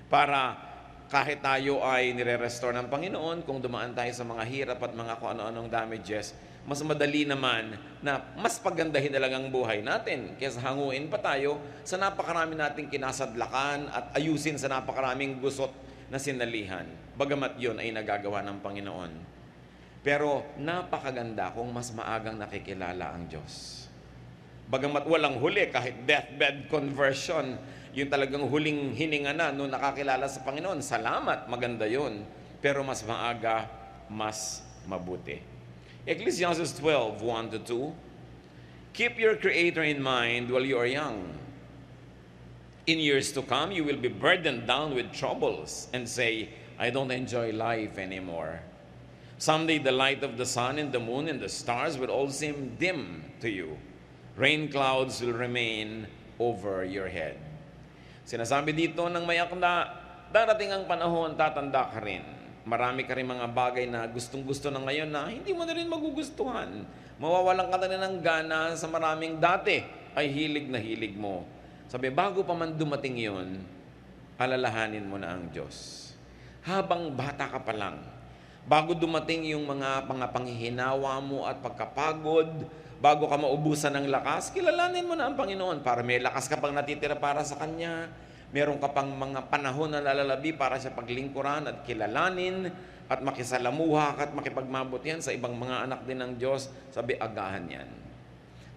para kahit tayo ay nire-restore ng Panginoon, kung dumaan tayo sa mga hirap at mga kung ano-anong damages, mas madali naman na mas pagandahin talagang buhay natin kaysa hanguin pa tayo sa napakarami nating kinasadlakan at ayusin sa napakaraming gusot na sinalihan. Bagamat yun ay nagagawa ng Panginoon. Pero napakaganda kung mas maagang nakikilala ang Diyos. Bagamat walang huli, kahit deathbed conversion, yung talagang huling hininga na nung nakakilala sa Panginoon, salamat, maganda yun. Pero mas maaga, mas mabuti. Ecclesiastes 12, 1-2, keep your Creator in mind while you are young. In years to come, you will be burdened down with troubles and say, I don't enjoy life anymore. Someday the light of the sun and the moon and the stars will all seem dim to you. Rain clouds will remain over your head. Sinasabi dito ng may akda, darating ang panahon, tatanda ka rin. Marami ka rin mga bagay na gustong-gusto na ngayon na hindi mo na rin magugustuhan. Mawawalan ka na rin ng gana sa maraming dati ay hilig na hilig mo. Sabi, bago pa man dumating yun, alalahanin mo na ang Diyos. Habang bata ka pa lang, bago dumating yung mga panghihinawa mo at pagkapagod, bago ka maubusan ng lakas, kilalanin mo na ang Panginoon para may lakas ka pang natitira para sa Kanya. Meron ka pang mga panahon na lalalabi para sa paglingkuran at kilalanin at makisalamuha at makipagmabutihan sa ibang mga anak din ng Diyos. Sabi, agahan yan.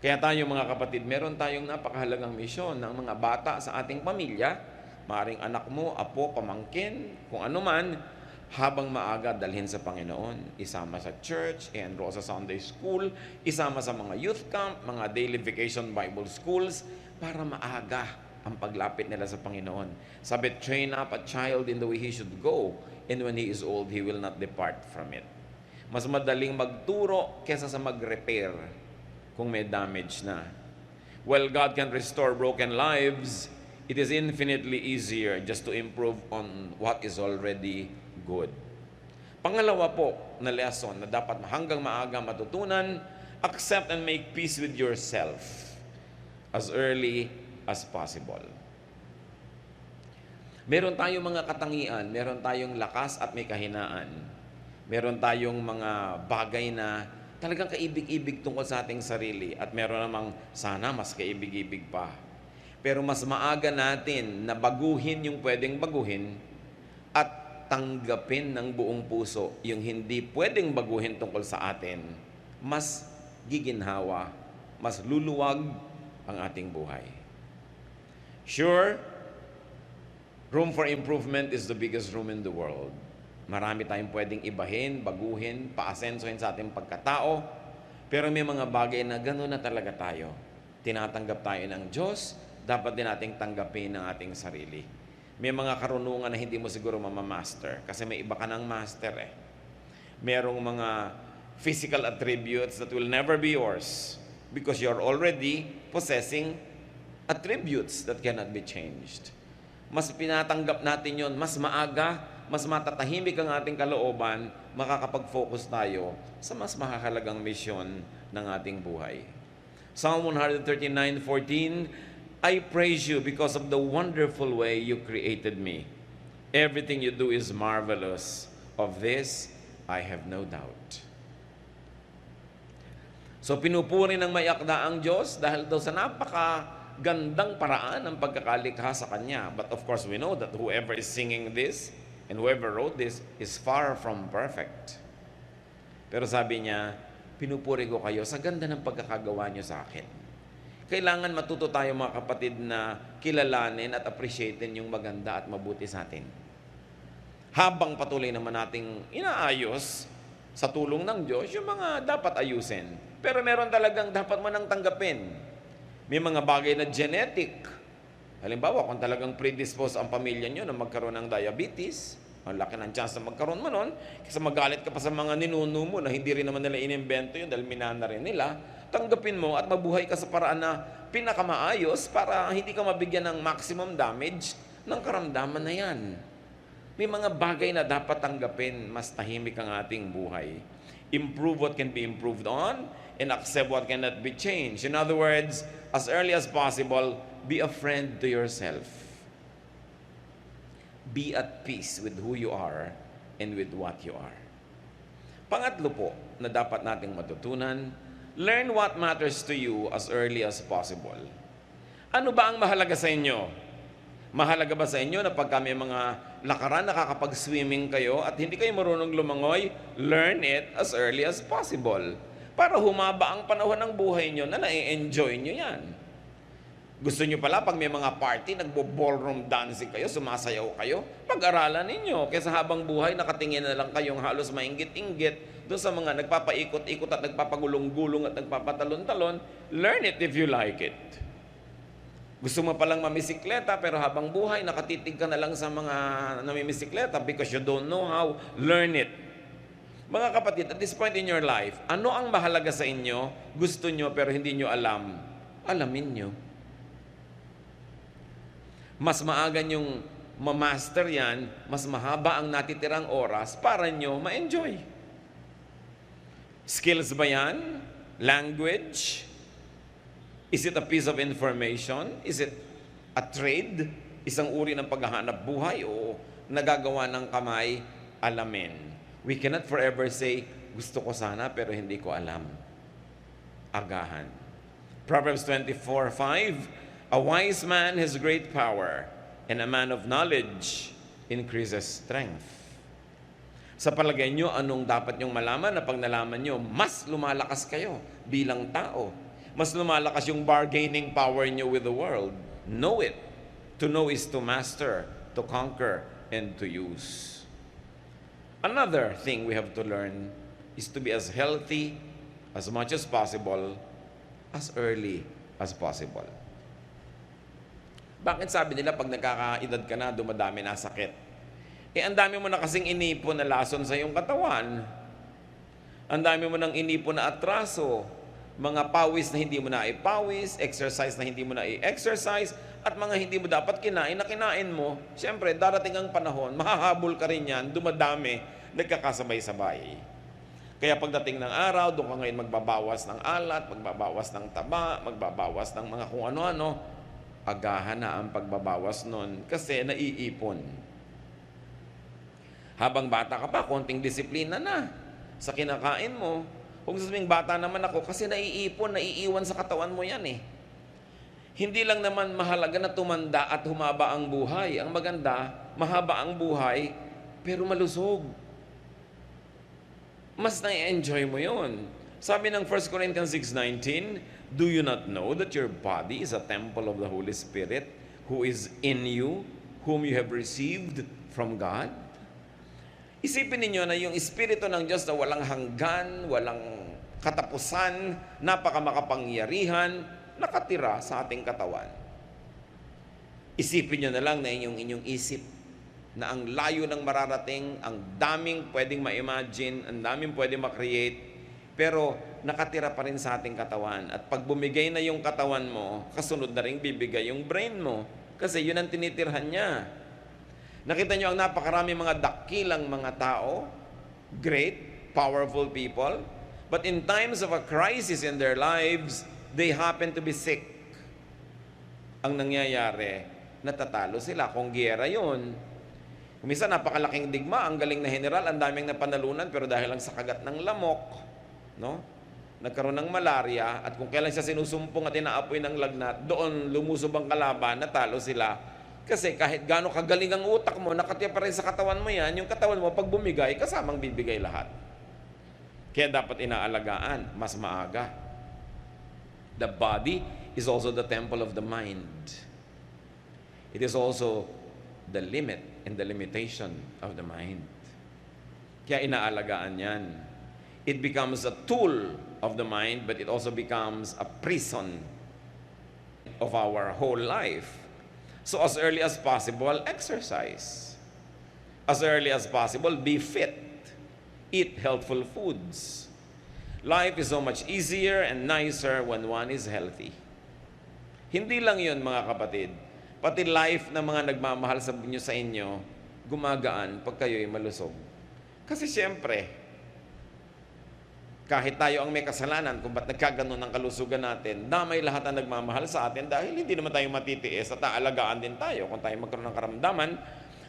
Kaya tayo mga kapatid, meron tayong napakahalagang misyon ng mga bata sa ating pamilya, maaring anak mo, apo, pamangkin, kung ano man, habang maaga dalhin sa Panginoon, isama sa church, enroll sa Sunday school, isama sa mga youth camp, mga daily vacation Bible schools, para maaga ang paglapit nila sa Panginoon. Sabi, train up a child in the way he should go, and when he is old, he will not depart from it. Mas madaling magturo kesa sa mag-repair kung may damage na. While God can restore broken lives, it is infinitely easier just to improve on what is already good. Pangalawa po na lesson na dapat hanggang maaga matutunan, accept and make peace with yourself as early as possible. Meron tayong mga katangian, meron tayong lakas at may kahinaan. Meron tayong mga bagay na talagang kaibig-ibig tungkol sa ating sarili at meron namang sana mas kaibig-ibig pa. Pero mas maaga natin na baguhin yung pwedeng baguhin at tanggapin ng buong puso yung hindi pwedeng baguhin tungkol sa atin, mas giginhawa, mas luluwag ang ating buhay. Sure, room for improvement is the biggest room in the world. Marami tayong pwedeng ibahin, baguhin, paasensohin sa ating pagkatao, pero may mga bagay na gano'n na talaga tayo. Tinatanggap tayo ng Diyos, dapat din nating tanggapin ang ating sarili. May mga karunungan na hindi mo siguro mamamaster kasi may iba ka ng master eh. Merong mga physical attributes that will never be yours because you're already possessing attributes that cannot be changed. Mas pinatanggap natin yon, mas maaga, mas matatahimik ang ating kalooban, makakapag-focus tayo sa mas mahalagang misyon ng ating buhay. Psalm 139:14, I praise you because of the wonderful way you created me. Everything you do is marvelous. Of this, I have no doubt. So pinupuri ng may akda ang Diyos dahil daw sa napakagandang paraan ng pagkakalikha sa Kanya. But of course, we know that whoever is singing this and whoever wrote this is far from perfect. Pero sabi niya, pinupuri ko kayo sa ganda ng pagkakagawa niyo sa akin. Kailangan matuto tayo mga kapatid na kilalanin at appreciatein yung maganda at mabuti sa atin. Habang patuloy naman nating inaayos sa tulong ng Diyos yung mga dapat ayusin. Pero meron talagang dapat mo nang tanggapin. May mga bagay na genetic. Halimbawa, kung talagang predisposed ang pamilya nyo na magkaroon ng diabetes, ang laki ng chance na magkaroon mo nun, kasi magalit ka pa sa mga ninuno mo na hindi rin naman nila inimbento yun dahil minana rin nila, tanggapin mo at mabuhay ka sa paraan na pinakamaayos para hindi ka mabigyan ng maximum damage ng karamdaman na yan. May mga bagay na dapat tanggapin, mas tahimik ang ating buhay. Improve what can be improved on and accept what cannot be changed. In other words, as early as possible, be a friend to yourself. Be at peace with who you are and with what you are. Pangatlo po na dapat nating matutunan, learn what matters to you as early as possible. Ano ba ang mahalaga sa inyo? Mahalaga ba sa inyo na pagka may mga lakaran, nakakapag-swimming kayo at hindi kayo marunong lumangoy, learn it as early as possible. Para humaba ang panahon ng buhay nyo na na-enjoy nyo yan. Gusto nyo pala pag may mga party, nagbo-ballroom dancing kayo, sumasayaw kayo, pag-aralan ninyo. Kaysa habang buhay, nakatingin na lang kayong halos mainggit-inggit doon sa mga nagpapaikot-ikot at nagpapagulong-gulong at nagpapatalon-talon. Learn it if you like it. Gusto mo palang mamisikleta, pero habang buhay, nakatitig ka na lang sa mga namimisikleta because you don't know how, learn it. Mga kapatid, at this point in your life, ano ang mahalaga sa inyo, gusto nyo pero hindi nyo alam? Alamin nyo. Mas maaga nyong ma-master yan, mas mahaba ang natitirang oras para nyo ma-enjoy. Skills ba yan? Language? Is it a piece of information? Is it a trade? Isang uri ng paghahanap buhay o nagagawa ng kamay? Alamin. We cannot forever say, gusto ko sana pero hindi ko alam. Agahan. Proverbs 24:5, a wise man has great power, and a man of knowledge increases strength. Sa palagay nyo, anong dapat nyong malaman na pag nalaman nyo, mas lumalakas kayo bilang tao. Mas lumalakas yung bargaining power nyo with the world. Know it. To know is to master, to conquer, and to use. Another thing we have to learn is to be as healthy as much as possible, as early as possible. Bakit sabi nila pag nagkakaedad ka na, dumadami na sakit? Ang dami mo na kasing inipon na lason sa iyong katawan. Ang dami mo nang inipon na atraso, mga pawis na hindi mo na ipawis, exercise na hindi mo na i-exercise, at mga hindi mo dapat kinain na kinain mo. Siyempre, darating ang panahon, mahahabol ka rin yan, dumadami, nagkakasabay-sabay. Kaya pagdating ng araw, doon ka ngayon magbabawas ng alat, magbabawas ng taba, magbabawas ng mga kung ano-ano, agahan na ang pagbabawas nun kasi naiipon. Habang bata ka pa, konting disiplina na sa kinakain mo. Kung sabing bata naman ako, kasi naiipon, naiiwan sa katawan mo yan eh. Hindi lang naman mahalaga na tumanda at humaba ang buhay. Ang maganda, mahaba ang buhay, pero malusog. Mas na-enjoy mo yun. Sabi ng 1 Corinthians 6:19, do you not know that your body is a temple of the Holy Spirit who is in you, whom you have received from God? Isipin ninyo na yung Espiritu ng Diyos na walang hanggan, walang katapusan, napakamakapangyarihan, nakatira sa ating katawan. Isipin nyo na lang na inyong isip na ang layo ng mararating, ang daming pwedeng ma-imagine, ang daming pwedeng ma-create, pero nakatira pa rin sa ating katawan. At pag bumigay na yung katawan mo, kasunod na rin bibigay yung brain mo. Kasi yun ang tinitirhan niya. Nakita nyo ang napakarami mga dakilang mga tao, great, powerful people, but in times of a crisis in their lives, they happen to be sick. Ang nangyayari, natatalo sila. Kung giyera yun, minsan napakalaking digma, ang galing na general, ang daming napanalunan, pero dahil lang sa kagat ng lamok, no? Nagkaroon ng malaria, at kung kailan siya sinusumpong at inaapoy ng lagnat, doon lumusob ang kalaban, natalo sila. Kasi kahit gaano kagaling ang utak mo, nakatiya pa rin sa katawan mo yan, yung katawan mo pag bumigay, kasamang bibigay lahat. Kaya dapat inaalagaan, mas maaga. The body is also the temple of the mind. It is also the limit and the limitation of the mind. Kaya inaalagaan yan. It becomes a tool of the mind, but it also becomes a prison of our whole life. So as early as possible, exercise. As early as possible, be fit. Eat healthful foods. Life is so much easier and nicer when one is healthy. Hindi lang yun, mga kapatid. Pati life ng mga nagmamahal sa inyo, gumagaan pag kayo'y malusog. Kasi siyempre, kahit tayo ang may kasalanan kung ba't nagkaganon ang kalusugan natin, damay lahat ang nagmamahal sa atin dahil hindi naman tayo matitiis at aalagaan din tayo kung tayo magkaroon ng karamdaman.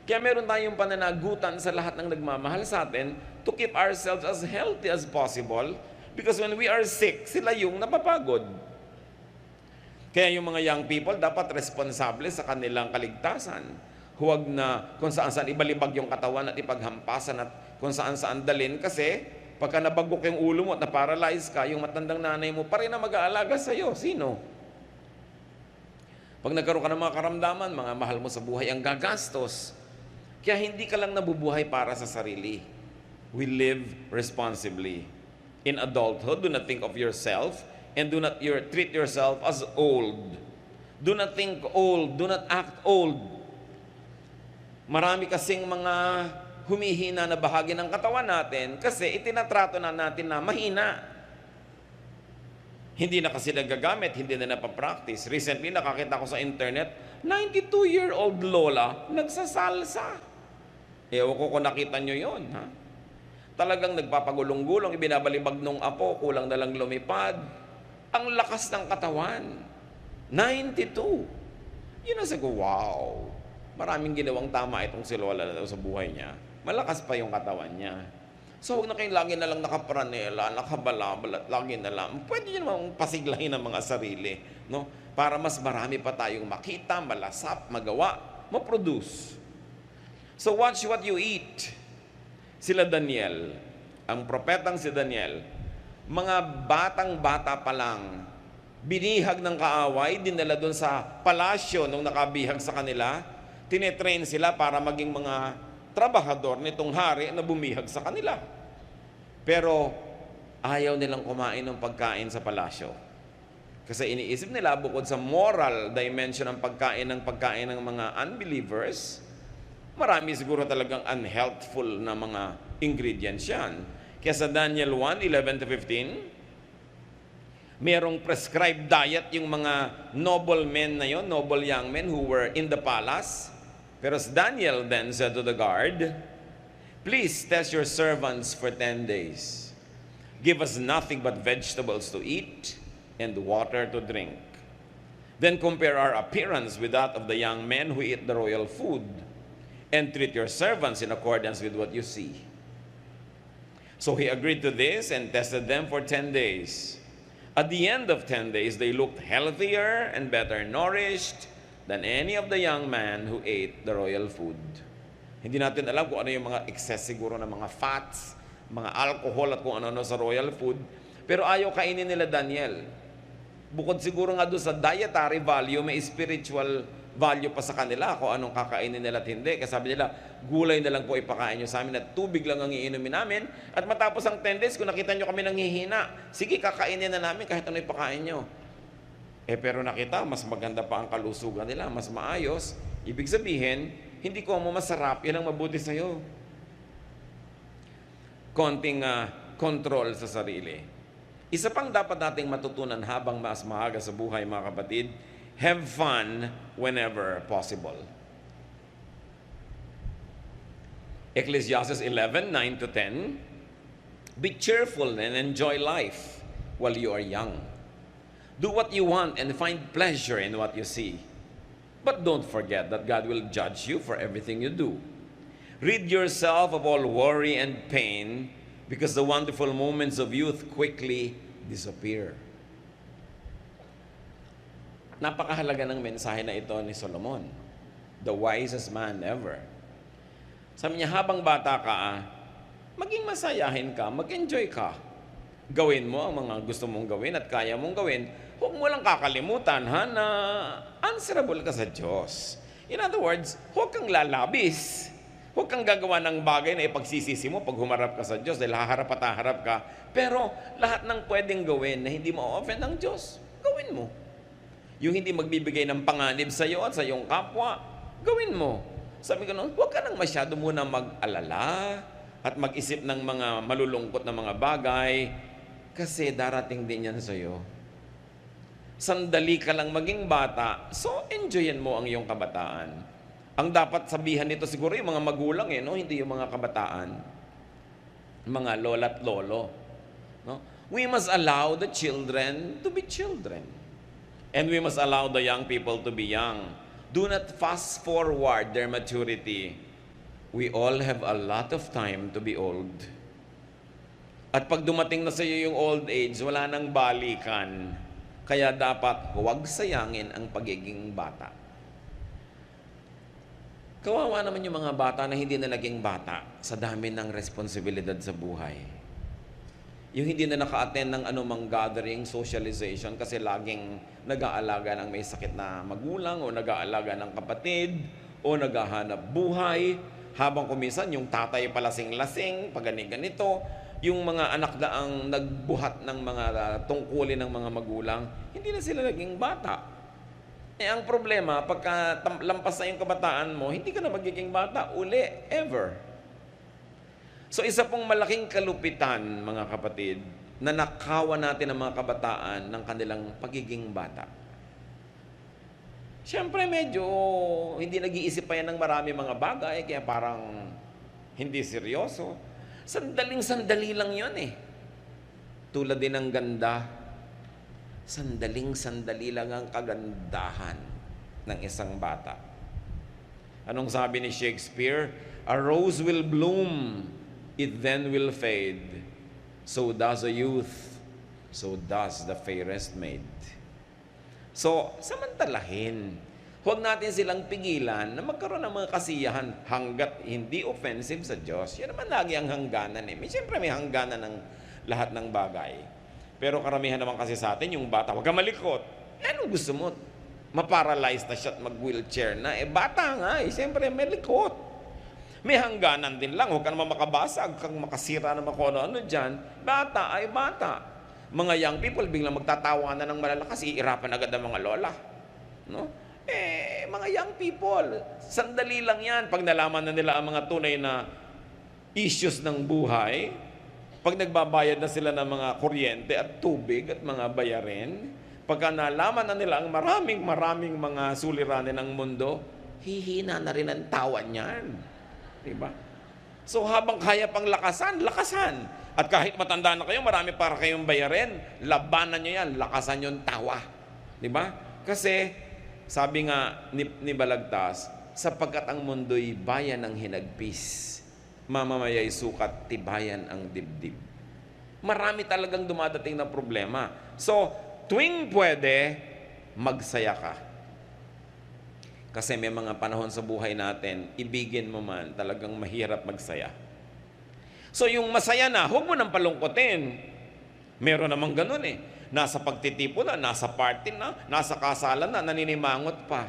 Kaya meron tayong pananagutan sa lahat ng nagmamahal sa atin to keep ourselves as healthy as possible because when we are sick, sila yung napapagod. Kaya yung mga young people dapat responsable sa kanilang kaligtasan. Huwag na kung saan-saan ibalibag yung katawan at ipaghampasan at kung saan-saan dalin kasi pagka nabagok yung ulo mo at na-paralyze ka, yung matandang nanay mo pa rin na mag-aalaga sa'yo. Sino? Pag nagkaroon ka ng mga karamdaman, mga mahal mo sa buhay, ang gagastos. Kaya hindi ka lang nabubuhay para sa sarili. We live responsibly. In adulthood, do not think of yourself and do not treat yourself as old. Do not think old. Do not act old. Marami kasing mga humihina na bahagi ng katawan natin kasi itinatrato na natin na mahina. Hindi na kasi nagagamit, hindi na napapractice. Recently, nakakita ko sa internet, 92-year-old lola nagsasalsa. Ewan ko kung nakita nyo yun, ha? Talagang nagpapagulong-gulong, ibinabalibag nung apo, kulang na lang lumipad. Ang lakas ng katawan. 92. Yun ang sabi ko, wow. Maraming ginawang tama itong si Lola na sa buhay niya. Malakas pa yung katawan niya. So, huwag na kayo lagi na lang nakapranela, nakabalabalat, lagi na lang. Pwede nyo namang pasiglahin ang mga sarili, no? Para mas marami pa tayong makita, malasap, magawa, maproduce. So watch what you eat. Sila Daniel, ang propetang si Daniel, mga batang-bata pa lang, binihag ng kaaway, dinala doon sa palasyo nung nakabihag sa kanila, tinetrain sila para maging mga trabahador nitong hari na bumihag sa kanila. Pero ayaw nilang kumain ng pagkain sa palasyo. Kasi iniisip nila, bukod sa moral dimension ng pagkain ng mga unbelievers, marami siguro talagang unhealthful na mga ingredients yan. Kaya sa Daniel 1:11-15, merong prescribed diet yung mga noble men na yon, noble young men who were in the palace. Pero Daniel then said to the guard, "Please test your servants for 10 days. Give us nothing but vegetables to eat and water to drink. Then compare our appearance with that of the young men who eat the royal food, and treat your servants in accordance with what you see." So he agreed to this and tested them for 10 days. At the end of 10 days, they looked healthier and better nourished than any of the young men who ate the royal food. Hindi natin alam kung ano yung mga excess siguro ng mga fats, mga alcohol at kung ano-ano sa royal food. Pero ayaw kainin nila Daniel. Bukod siguro nga doon sa dietary value, may spiritual value pa sa kanila kung anong kakainin nila at hindi. Kasi sabi nila, gulay na lang po ipakain nyo sa amin at tubig lang ang iinumin namin. At matapos ang 10 days, kung nakita nyo kami nanghihina, sige, kakainin na namin kahit ano ipakain nyo. Pero nakita, mas maganda pa ang kalusugan nila, mas maayos. Ibig sabihin, hindi ko mo masarap, yan ang mabuti sa'yo. Konting control sa sarili. Isa pang dapat nating matutunan habang mas maaga sa buhay, mga kapatid, have fun whenever possible. Ecclesiastes 11:9-10, be cheerful and enjoy life while you are young. Do what you want and find pleasure in what you see. But don't forget that God will judge you for everything you do. Rid yourself of all worry and pain because the wonderful moments of youth quickly disappear. Napakahalaga ng mensahe na ito ni Solomon, the wisest man ever. Sabi niya, habang bata ka, maging masayahin ka, mag-enjoy ka. Gawin mo ang mga gusto mong gawin at kaya mong gawin. Huwag mo lang kakalimutan, na answerable ka sa Diyos. In other words, huwag kang lalabis. Huwag kang gagawa ng bagay na ipagsisisi mo pag humarap ka sa Diyos dahil haharap at haharap ka. Pero lahat ng pwedeng gawin na hindi mo-offend ng Diyos, gawin mo. Yung hindi magbibigay ng panganib sa iyo at sa iyong kapwa, gawin mo. Sabi ko noon, huwag ka nang masyado muna mag-alala at mag-isip ng mga malulungkot na mga bagay kasi darating din yan sa iyo. Sandali ka lang maging bata, so enjoyin mo ang iyong kabataan. Ang dapat sabihan nito siguro yung mga magulang, no? Hindi yung mga kabataan. Mga lola at lolo. No? We must allow the children to be children. And we must allow the young people to be young. Do not fast forward their maturity We all have a lot of time to be old. At pag dumating na sa iyo yung old age, wala nang balikan. Kaya dapat huwag sayangin ang pagiging bata. Kawawa naman yung mga bata na hindi na naging bata sa dami ng responsibilidad sa buhay. Yung hindi na naka-attend ng anumang gathering, socialization, kasi laging nag-aalaga ng may sakit na magulang o nag-aalaga ng kapatid o naghahanap buhay. Habang kuminsan, yung tatay palasing-lasing, pag ganito, yung mga anak na ang nagbuhat ng mga tungkulin ng mga magulang, hindi na sila naging bata. Ang problema, pagka lampas na yung kabataan mo, hindi ka na magiging bata uli, ever. So isa pong malaking kalupitan, mga kapatid, na nakawa natin ang mga kabataan ng kanilang pagiging bata. Siyempre, medyo hindi nag-iisip pa yan ng marami mga bagay, kaya parang hindi seryoso. Sandaling-sandali lang yun eh. Tulad din ng ganda, sandaling-sandali lang ang kagandahan ng isang bata. Anong sabi ni Shakespeare? A rose will bloom, it then will fade. So does a youth, so does the fairest maid. So, samantalahin. Huwag natin silang pigilan na magkaroon ng mga kasiyahan hanggat hindi offensive sa Diyos. Yan naman lagi ang hangganan eh. Siyempre may hangganan ng lahat ng bagay. Pero karamihan naman kasi sa atin, yung bata, huwag ka malikot. Anong gusto mo? Ma-paralyze na siya at mag-wheelchair na. Bata nga eh. Siyempre may likot. May hangganan din lang. Huwag ka naman makabasag, kang makasira naman kung ano-ano dyan. Bata ay bata. Mga young people, biglang magtatawanan ng malalakas, iirapan agad ang mga lola. No? Mga young people, sandali lang yan. Pag nalaman na nila ang mga tunay na issues ng buhay, pag nagbabayad na sila ng mga kuryente at tubig at mga bayarin, pagka nalaman na nila ang maraming mga suliranin ng mundo, hihina na rin ang tawa niyan. Diba? So habang kaya pang lakasan, lakasan. At kahit matanda na kayo, marami para kayong bayarin, labanan nyo yan, lakasan yung tawa. Diba? Kasi, sabi nga ni Balagtas, sapagkat ang mundo'y bayan ng hinagpis, mamamaya'y sukat, tibayan ang dibdib. Marami talagang dumadating na problema. So, tuwing pwede, magsaya ka. Kasi may mga panahon sa buhay natin, ibigin mo man, talagang mahirap magsaya. So yung masaya na, huwag mo nang palungkotin. Meron namang ganun eh. Nasa pagtitipo na, nasa party na, nasa kasalan na, naninimangot pa.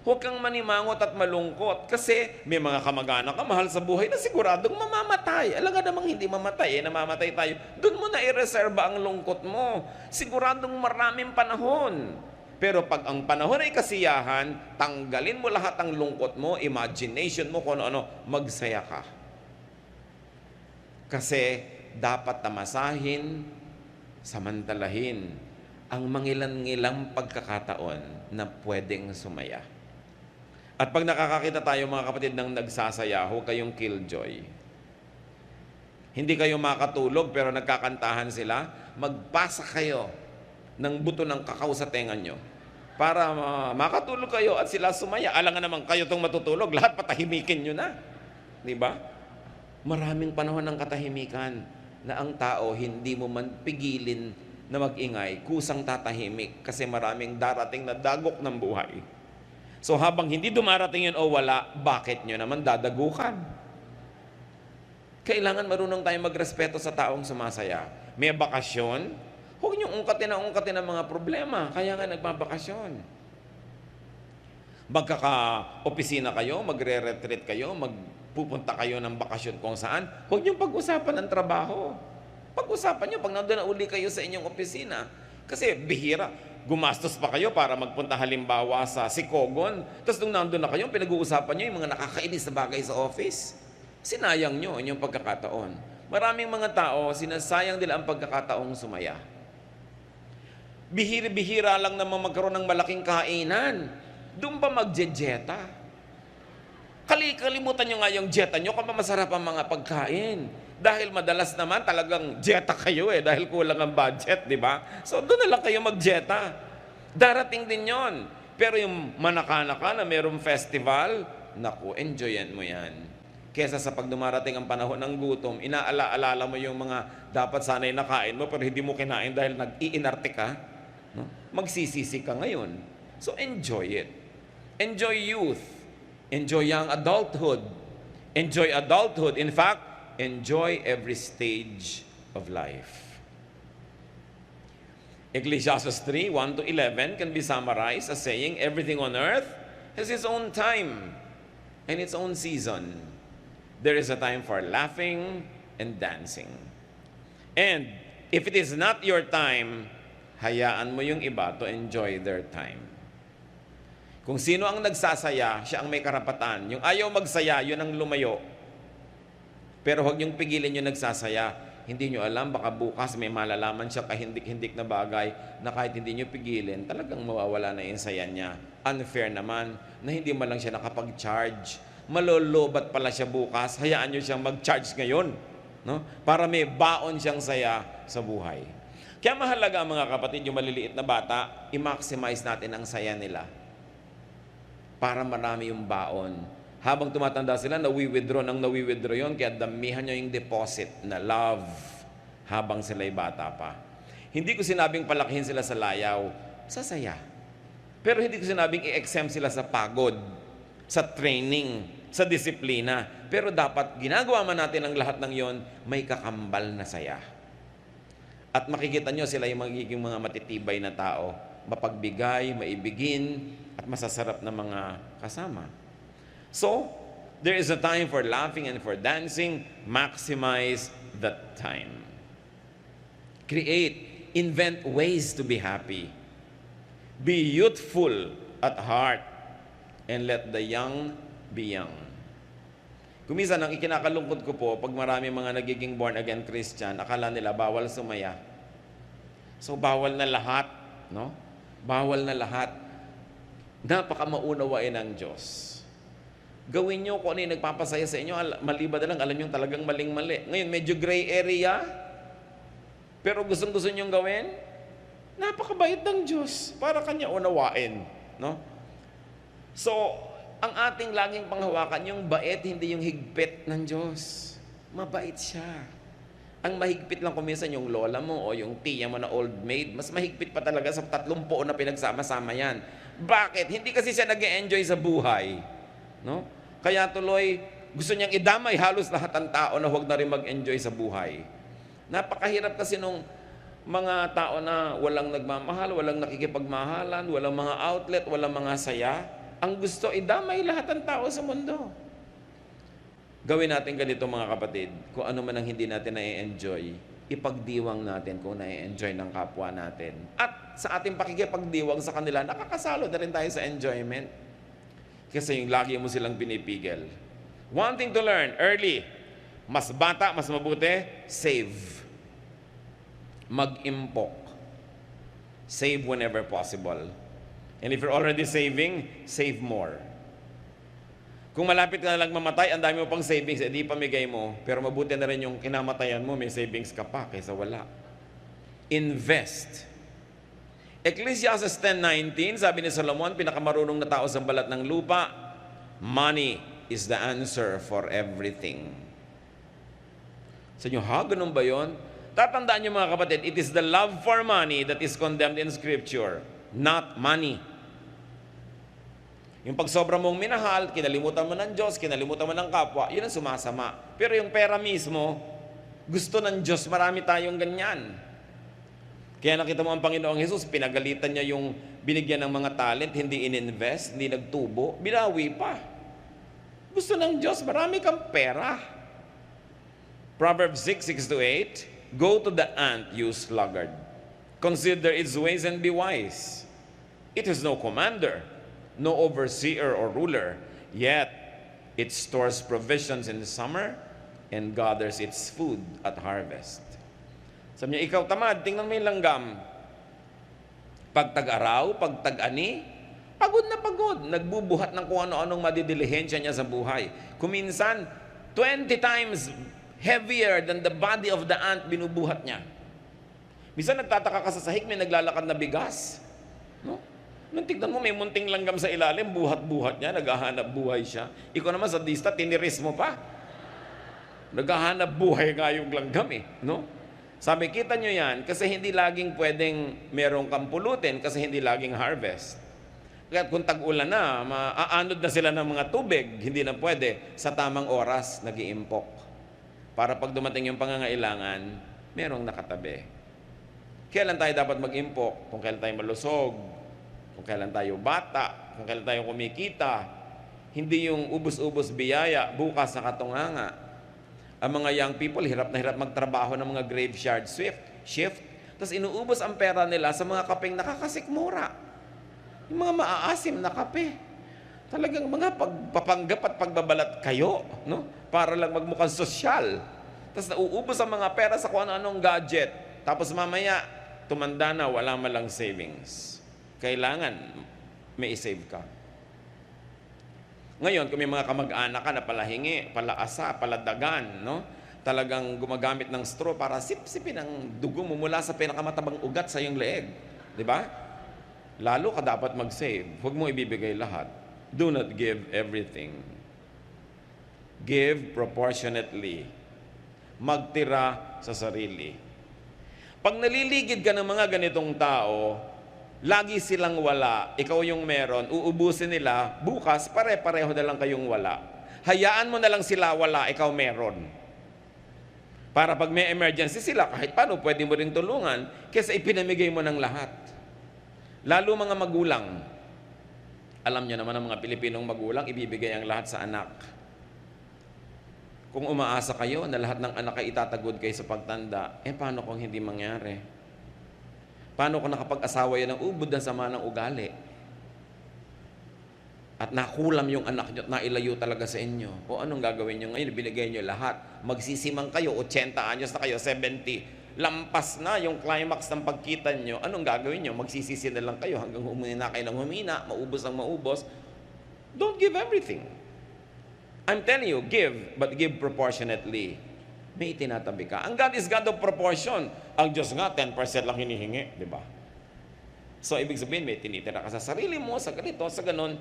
Huwag kang manimangot at malungkot kasi may mga kamag-anak ka, mahal sa buhay na siguradong mamamatay. Alam nga namang hindi mamatay, namamatay tayo. Doon mo na i-reserva ang lungkot mo. Siguradong maraming panahon. Pero pag ang panahon ay kasiyahan, tanggalin mo lahat ang lungkot mo, imagination mo, kung ano-ano, magsaya ka. Kasi dapat tamasahin, samantalahin ang mangilan-ngilang pagkakataon na pwedeng sumaya. At pag nakakakita tayo mga kapatid ng nagsasaya, huwag kayong killjoy. Hindi kayo makatulog pero nagkakantahan sila, magpasa kayo ng buto ng kakao sa tenga nyo para makatulog kayo at sila sumaya. Alam nga naman kayo itong matutulog, lahat patahimikin nyo na. Diba? Maraming panahon ng katahimikan na ang tao hindi mo man pigilin na mag-ingay, kusang tatahimik kasi maraming darating na dagok ng buhay. So habang hindi dumarating yun o wala, bakit nyo naman dadagukan? Kailangan marunong tayong magrespeto sa taong sumasaya. May bakasyon, huwag nyo ungkatin ang mga problema, kaya nga nagbabakasyon. Magkaka-opisina kayo, magre-retreat kayo, pupunta kayo ng bakasyon kung saan, huwag niyong pag-usapan ng trabaho. Pag-usapan niyo pag nandun na uli kayo sa inyong opisina. Kasi bihira, gumastos pa kayo para magpunta halimbawa sa Sikogon. Tapos nung nandun na kayo, pinag-uusapan niyo yung mga nakakainis na bagay sa office. Sinayang niyo inyong pagkakataon. Maraming mga tao, sinasayang nila ang pagkakataong sumaya. Bihira-bihira lang naman magkaroon ng malaking kainan. Doon pa magjejeta. Kalimutan nyo nga yung jeta nyo kung masarap ang mga pagkain. Dahil madalas naman talagang jeta kayo dahil kulang ang budget, di ba? So doon na lang kayo magjeta. Darating din yon. Pero yung manaka-naka na mayroong festival, naku, enjoyan mo yan. Kesa sa pag dumarating ang panahon ng gutom, inaala-alala mo yung mga dapat sana'y nakain mo pero hindi mo kinain dahil nag-iinarte ka, no? Magsisisi ka ngayon. So enjoy it. Enjoy youth. Enjoy young adulthood. Enjoy adulthood. In fact, enjoy every stage of life. Ecclesiastes 3, 1 to 11 can be summarized as saying, everything on earth has its own time and its own season. There is a time for laughing and dancing. And if it is not your time, hayaan mo yung iba to enjoy their time. Kung sino ang nagsasaya, siya ang may karapatan. Yung ayaw magsaya, yun ang lumayo. Pero huwag niyong pigilin yung nagsasaya. Hindi niyo alam, baka bukas may malalaman siya kahindik-hindik na bagay na kahit hindi niyo pigilin, talagang mawawala na yung saya niya. Unfair naman na hindi man lang siya nakapag-charge. Malolobat pala siya bukas, hayaan niyo siyang mag-charge ngayon, no? Para may baon siyang saya sa buhay. Kaya mahalaga, mga kapatid, yung maliliit na bata, i-maximize natin ang saya nila para marami yung baon. Habang tumatanda sila, nawi-withdraw yun, kaya damihan nyo yung deposit na love habang sila'y bata pa. Hindi ko sinabing palakihin sila sa layaw, sa saya. Pero hindi ko sinabing i-exempt sila sa pagod, sa training, sa disiplina. Pero dapat ginagawa man natin ang lahat ng yon, may kakambal na saya. At makikita nyo sila yung magiging mga matitibay na tao, mapagbigay, maibigin, at masasarap na mga kasama. So, there is a time for laughing and for dancing. Maximize that time. Create, invent ways to be happy. Be youthful at heart and let the young be young. Kuminsan, ang ikinakalungkot ko po, pag marami mga nagiging born-again Christian, akala nila bawal sumaya. So, bawal na lahat, no? Bawal na lahat. Napaka-maunawain ng Diyos. Gawin nyo kung ano yung nagpapasaya sa inyo, maliban na lang, alam nyo talagang maling-mali. Ngayon, medyo gray area, pero gustong-gusto nyo gawin, napakabait ng Diyos para Kanya unawain, no? So, ang ating laging panghawakan, yung bait, hindi yung higpit ng Diyos. Mabait siya. Ang mahigpit lang kuminsan yung lola mo o yung tiya mo na old maid, mas mahigpit pa talaga sa 30 na pinagsama-sama yan. Bakit? Hindi kasi siya nag-e-enjoy sa buhay. No? Kaya tuloy, gusto niyang idamay halos lahat ng tao na huwag na rin mag-enjoy sa buhay. Napakahirap kasi nung mga tao na walang nagmamahal, walang nakikipagmahalan, walang mga outlet, walang mga saya. Ang gusto, idamay lahat ng tao sa mundo. Gawin natin ganito, mga kapatid, kung ano man ang hindi natin na-enjoy, ipagdiwang natin kung na-enjoy ng kapwa natin. At sa ating pakikipagdiwang sa kanila, nakakasalo na rin tayo sa enjoyment. Kasi yung lagi mo silang pinipigil. One thing to learn early, mas bata, mas mabuti, save. Mag-impok. Save whenever possible. And if you're already saving, save more. Kung malapit ka na lang mamatay, ang dami mo pang savings, edi pamigay mo. Pero mabuti na rin yung kinamatayan mo, may savings ka pa kaysa wala. Invest. Ecclesiastes 10:19, sabi ni Solomon, pinakamarunong na tao sa balat ng lupa, money is the answer for everything. Sa inyo, ganun ba yun? Tatandaan niyo, mga kapatid, it is the love for money that is condemned in Scripture, not money. Yung pag sobra mong minahal, kinalimutan mo ng Diyos, kinalimutan mo ng kapwa, yun ang sumasama. Pero yung pera mismo, gusto ng Diyos, marami tayong ganyan. Kaya nakita mo ang Panginoong Jesus, pinagalitan niya yung binigyan ng mga talent, hindi ininvest, hindi nagtubo, binawi pa. Gusto ng Diyos, marami kang pera. Proverbs 6:6-8, go to the ant, you sluggard. Consider its ways and be wise. It has no commander, no overseer or ruler, yet it stores provisions in the summer and gathers its food at harvest. Sabi niya, ikaw tamad, tingnan mo yung langgam. Pag tag-araw, pag tag-ani, pagod na pagod. Nagbubuhat ng kung ano-anong madidilihensya niya sa buhay. Kuminsan, 20 times heavier than the body of the ant binubuhat niya. Minsan nagtataka ka sa sahig, may naglalakad na bigas. No? Nung tignan mo, may munting langgam sa ilalim, buhat-buhat niya, naghahanap buhay siya. Ikaw naman sa dista, tiniris mo pa. Naghahanap buhay nga yung langgam eh, no? Sabi, kita nyo yan, kasi hindi laging pwedeng merong kampulutin, kasi hindi laging harvest. Kaya kung tag-ulan na, maaanod na sila ng mga tubig, hindi na pwede, sa tamang oras, nag-iimpok. Para pag dumating yung pangangailangan, merong nakatabi. Kailan tayo dapat mag-impok? Kung kailan tayo malusog, kung kailan tayo bata, kung kailan tayo kumikita. Hindi yung ubos-ubos biyaya, bukas na katunganga. Ang mga young people, hirap na hirap magtrabaho ng mga graveyard shift. Tapos inuubos ang pera nila sa mga kapeng nakakasikmura. Yung mga maaasim na kape. Talagang mga pagpapanggap at pagbabalat kayo, no? Para lang magmukhang sosyal. Tapos nauubos ang mga pera sa kung ano-anong gadget. Tapos mamaya, tumanda na, wala malang savings. Kailangan may isave ka. Ngayon, kung may mga kamag-anak ka na palahingi, palaasa, paladagan, no? Talagang gumagamit ng straw para sip-sipin ang dugo mo mula sa pinakamatabang ugat sa iyong leeg. Di ba? Lalo ka dapat mag-save. Huwag mo ibibigay lahat. Do not give everything. Give proportionately. Magtira sa sarili. Pag naliligid ka ng mga ganitong tao, lagi silang wala, ikaw yung meron, uubusin nila, bukas pare-pareho na lang kayong wala. Hayaan mo na lang sila wala, ikaw meron. Para pag may emergency sila, kahit paano, pwede mo rin tulungan, kaysa ipinamigay mo ng lahat. Lalo mga magulang. Alam niyo naman ang mga Pilipinong magulang, ibibigay ang lahat sa anak. Kung umaasa kayo na lahat ng anak ay itatagod kayo sa pagtanda, paano kung hindi mangyari? Paano kung nakapag-asawa yan ng ubod ng sama ng ugali? At nakulam yung anak nyo at nailayo talaga sa inyo. O anong gagawin nyo ngayon? Binigay nyo lahat. Magsisimang kayo, 80 anyos na kayo, 70. Lampas na yung climax ng pagkita nyo. Anong gagawin nyo? Magsisisi na lang kayo hanggang humina kayo ng humina, maubos ang maubos. Don't give everything. I'm telling you, give, but give proportionately. May tinatabi ka. Ang God is God of proportion. Ang Diyos nga, 10% lang hinihingi, di ba? So, ibig sabihin, may tinitira ka sa sarili mo, sa ganito, sa ganon.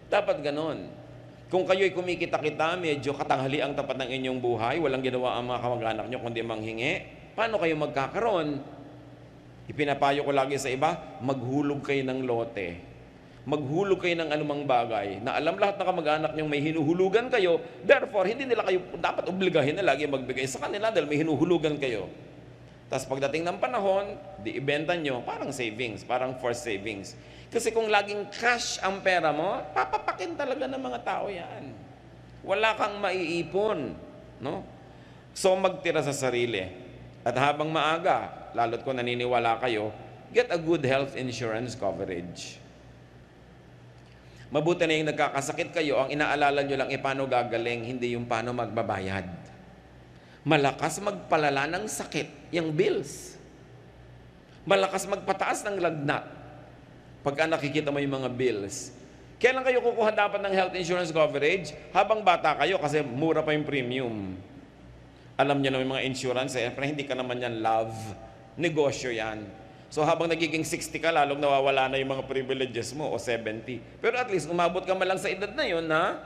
Dapat ganon. Kung kayo'y kumikita-kita, medyo katanghali ang tapat ng inyong buhay, walang ginawa ang mga kamag-anak nyo kundi manghingi, paano kayo magkakaroon? Ipinapayo ko lagi sa iba, maghulog kayo ng lote. Maghulog kayo ng anumang bagay na alam lahat ng kamag-anak niyong may hinuhulugan kayo, therefore, hindi nila kayo dapat obligahin na lagi magbigay sa kanila dahil may hinuhulugan kayo. Tapos pagdating ng panahon, di ibenta nyo, parang savings, parang forced savings. Kasi kung laging cash ang pera mo, papapakin talaga ng mga tao yan. Wala kang maiipon. No? So magtira sa sarili. At habang maaga, lalo't kung naniniwala kayo, get a good health insurance coverage. Mabuti na yung nagkakasakit kayo, ang inaalala nyo lang paano gagaling, hindi yung paano magbabayad. Malakas magpalala ng sakit, yung bills. Malakas magpataas ng lagnat. Pagka nakikita mo yung mga bills. Kailan kayo kukuha dapat ng health insurance coverage? Habang bata kayo kasi mura pa yung premium. Alam niyo na yung mga insurance, pero hindi ka naman yan love. Negosyo yan. So habang nagiging 60 ka, lalong nawawala na yung mga privileges mo o 70. Pero at least umabot ka man lang sa edad na yun na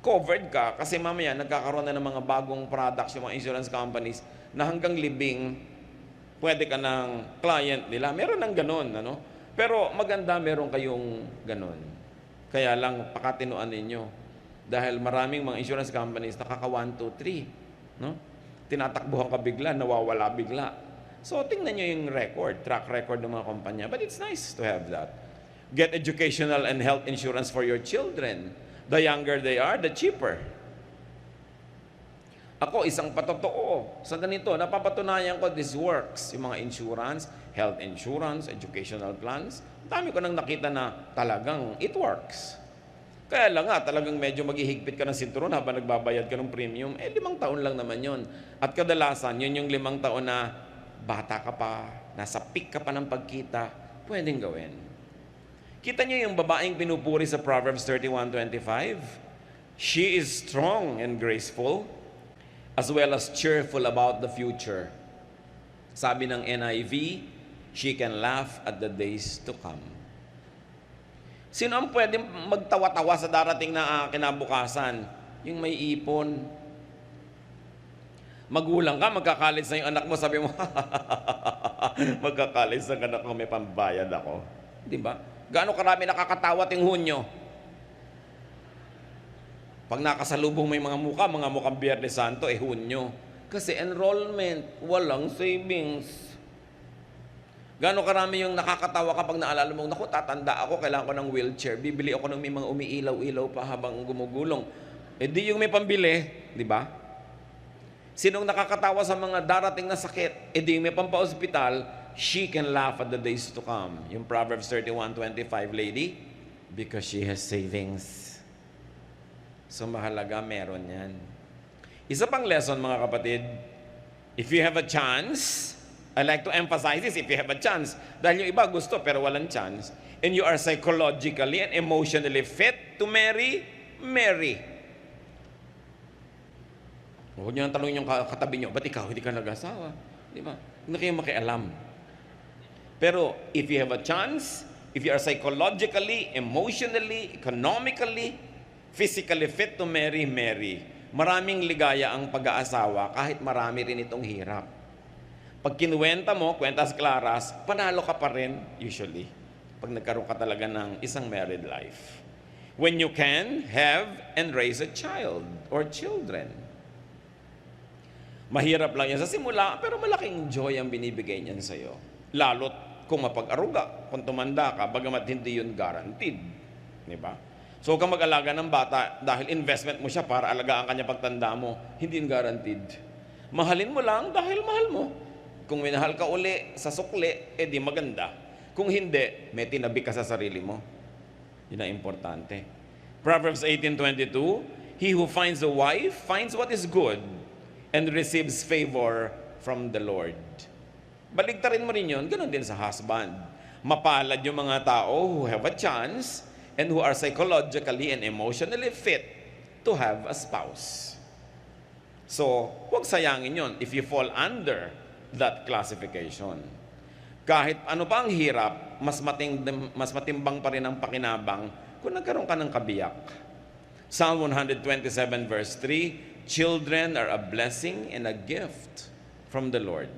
covered ka kasi mamaya nagkakaroon na ng mga bagong products yung mga insurance companies na hanggang libing pwede ka ng client nila. Meron ng ganun, ano? Pero maganda meron kayong ganun. Kaya lang pakatinuan ninyo. Dahil maraming mga insurance companies nakaka 1, 2, 3. No? Tinatakbuhan ka bigla, nawawala bigla. So, tingnan nyo yung track record ng mga kumpanya. But it's nice to have that. Get educational and health insurance for your children. The younger they are, the cheaper. Ako, isang patotoo. Sa ganito, napapatunayan ko this works. Yung mga insurance, health insurance, educational plans. Dami ko nang nakita na talagang it works. Kaya lang nga, talagang medyo maghihigpit ka ng sinturon habang nagbabayad ka ng premium. 5 taon lang naman yon. At kadalasan, yun yung 5 taon na bata ka pa, nasa peak ka pa ng pagkita, pwedeng gawin. Kita niyo yung babaeng pinupuri sa Proverbs 31:25? She is strong and graceful, as well as cheerful about the future. Sabi ng NIV, she can laugh at the days to come. Sino ang pwedeng magtawa-tawa sa darating na kinabukasan? Yung may ipon, Magulang ka, magka-college na yung anak mo, sabi mo, magka-college na anak ko, may pambayad ako. Di ba? Gaano karami nakakatawa ting Hunyo? Pag nakasalubong may mga mukhang Biyernes Santo, Hunyo. Kasi enrollment, walang savings. Gaano karami yung nakakatawa kapag naalala mo, naku, tatanda ako, kailangan ko ng wheelchair. Bibili ako ng may mga umiilaw-ilaw pa habang gumugulong. Di yung may pambili, di ba? Sinong nakakatawa sa mga darating na sakit? Di yung may pampa-hospital, she can laugh at the days to come. Yung Proverbs 31:25, lady, because she has savings. So mahalaga, meron yan. Isa pang lesson, mga kapatid, if you have a chance, I like to emphasize this, if you have a chance, dahil yung iba gusto pero walang chance, and you are psychologically and emotionally fit to marry, marry. Huwag niyo nang tanongin yung katabi niyo, ba't ikaw hindi ka nag-asawa? Di ba? Hindi kayo makialam. Pero if you have a chance, if you are psychologically, emotionally, economically, physically fit to marry, marry. Maraming ligaya ang pag-aasawa kahit marami rin itong hirap. Pag kinuwenta mo, kwentas klaras, panalo ka pa rin usually. Pag nagkaroon ka talaga ng isang married life. When you can have and raise a child or children. Mahirap lang yan sa simula, pero malaking joy ang binibigay niyan sa'yo. Lalo't kung mapag-aruga, kung tumanda ka, bagamat hindi yun guaranteed. Di ba? So, kung mag-alaga ng bata, dahil investment mo siya para alagaan kanya pagtanda mo, hindi yun guaranteed. Mahalin mo lang dahil mahal mo. Kung minahal ka uli sa sukli, di maganda. Kung hindi, may tinabi ka sa sarili mo. Yun ang importante. Proverbs 18:22, he who finds a wife finds what is good and receives favor from the Lord. Baligtarin mo rin yun, ganun din sa husband. Mapalad yung mga tao who have a chance and who are psychologically and emotionally fit to have a spouse. So, huwag sayangin yun if you fall under that classification. Kahit ano pa ang hirap, mas matimbang pa rin ang pakinabang kung nagkaroon ka ng kabiyak. Psalm 127 verse 3, children are a blessing and a gift from the Lord.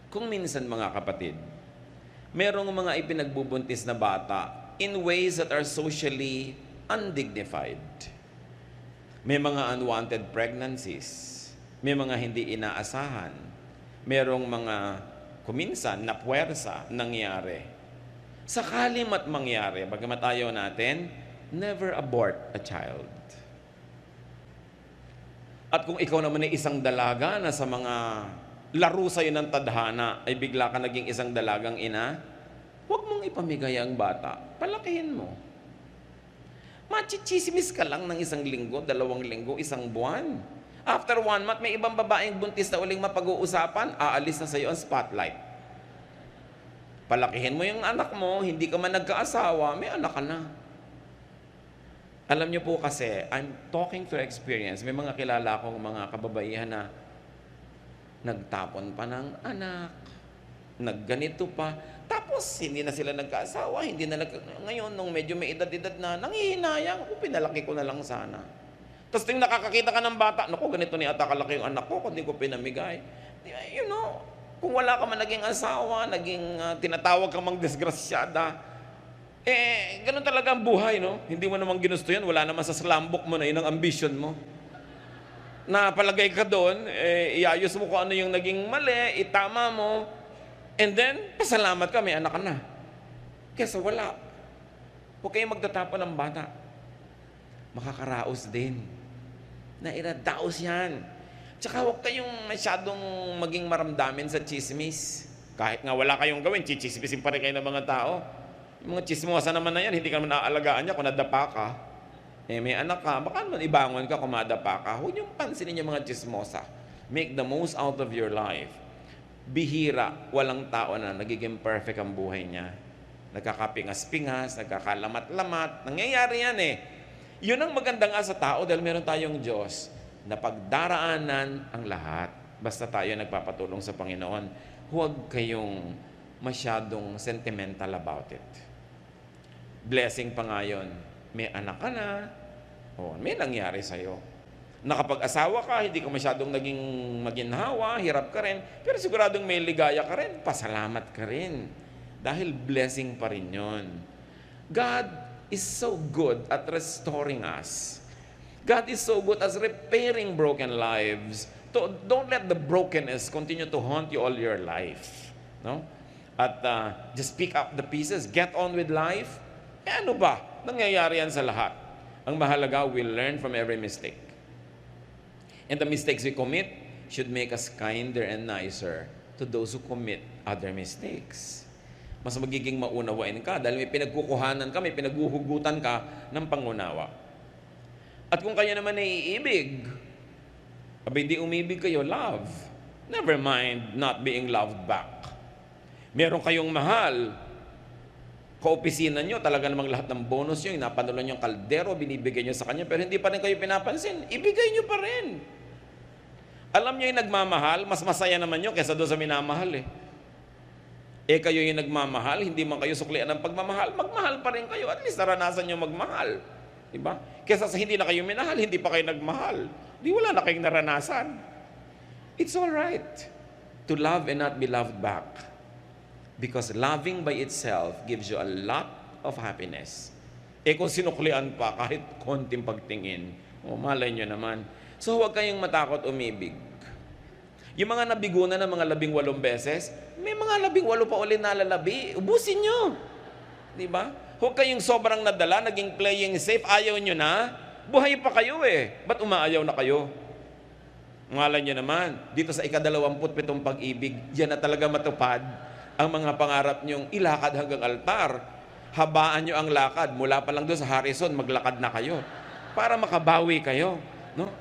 Kung minsan, mga kapatid, merong mga ipinagbubuntis na bata in ways that are socially undignified. May mga unwanted pregnancies. May mga hindi inaasahan. Merong mga kuminsan na puwersa nangyari. Sakali mat mangyari, bagamat ayaw natin, never abort a child. At kung ikaw naman ay isang dalaga na sa mga laro sa'yo ng tadhana ay bigla ka naging isang dalagang ina, huwag mong ipamigay ang bata. Palakihin mo. Machichismis ka lang ng 1 linggo, 2 linggo, 1 buwan. After 1 month, may ibang babaeng buntis na uling mapag-uusapan, aalis na sa'yo ang spotlight. Palakihin mo yung anak mo, hindi ka man nagkaasawa, may anak ka na. Alam niyo po kasi, I'm talking through experience. May mga kilala akong mga kababaihan na nagtapon pa ng anak, nagganito pa, tapos hindi na sila nagkaasawa, ngayon, nung medyo may edad-edad na, nanghihinayang, pinalaki ko na lang sana. Tapos ting nakakakita ka ng bata, naku, ganito ni ata kalaki yung anak ko, kundi ko pinamigay. You know, kung wala ka man naging asawa, tinatawag ka mang disgrasyada, ganun talaga ang buhay, no? Hindi mo namang ginusto yan, wala naman sa slumbook mo na yun ang ambition mo. Napalagay ka doon, iayos mo kung ano yung naging mali, itama mo, and then, pasalamat ka, may anak ka na. Kesa wala. Huwag kayong magtatapon ng bata. Makakaraos din. Nairadaos yan. Tsaka huwag kayong masyadong maging maramdamin sa chismis. Kahit nga wala kayong gawin, chichismisin pa rin kayo ng mga tao. Yung mga chismosa naman na yan, hindi ka naman naaalagaan niya kung nadapa ka. May anak ka, baka naman ibangon ka kung madapa ka. Huwag niyong pansinin yung mga chismosa. Make the most out of your life. Bihira, walang tao na nagiging perfect ang buhay niya. Nagkakapingas-pingas, nagkakalamat-lamat. Nangyayari yan Yun ang maganda nga sa tao dahil meron tayong Diyos na pagdaraanan ang lahat. Basta tayo nagpapatulong sa Panginoon. Huwag kayong masyadong sentimental about it. Blessing pa nga yun. May anak ka na, may nangyari sa'yo. Nakapag-asawa ka, hindi ka masyadong naging maginhawa, hirap ka rin, pero siguradong may ligaya ka rin, pasalamat ka rin. Dahil blessing pa rin yun. God is so good at restoring us. God is so good at repairing broken lives. Don't let the brokenness continue to haunt you all your life. No? At just pick up the pieces, get on with life. Ano ba? Nangyayari yan sa lahat. Ang mahalaga, we'll learn from every mistake. And the mistakes we commit should make us kinder and nicer to those who commit other mistakes. Mas magiging maunawain ka dahil may pinagkukuhanan ka, may pinaghuhugutan ka ng pangunawa. At kung kayo naman naiibig, abay di umibig kayo, love. Never mind not being loved back. Meron kayong mahal, kaopisina nyo, talaga namang lahat ng bonus nyo, inapanulan nyo yung kaldero, binibigay nyo sa kanya, pero hindi pa rin kayo pinapansin, ibigay nyo pa rin. Alam nyo yung nagmamahal, mas masaya naman nyo kaysa doon sa minamahal eh. Eh kayo yung nagmamahal, hindi man kayo suklian ng pagmamahal, magmahal pa rin kayo, at least naranasan nyo magmahal. Diba? Kaysa sa hindi na kayo minahal, hindi pa kayo nagmahal. Di wala na kayong naranasan. It's all right to love and not be loved back. Because loving by itself gives you a lot of happiness. Eh kung sinuklian pa, kahit konting pagtingin, malay nyo naman. So huwag kayong matakot umibig. Yung mga nabigo na ng mga 18 beses, may mga 18 pa ulit nalalabi. Ubusin nyo. Diba? Huwag kayong sobrang nadala, naging playing safe, ayaw nyo na. Buhay pa kayo eh. Ba't umaayaw na kayo? Malay nyo naman, dito sa ika-27 pag-ibig, yan na talaga matupad ang mga pangarap nyong ilakad hanggang altar. Habaan nyo ang lakad. Mula pa lang doon sa Harrison, maglakad na kayo. Para makabawi kayo. No?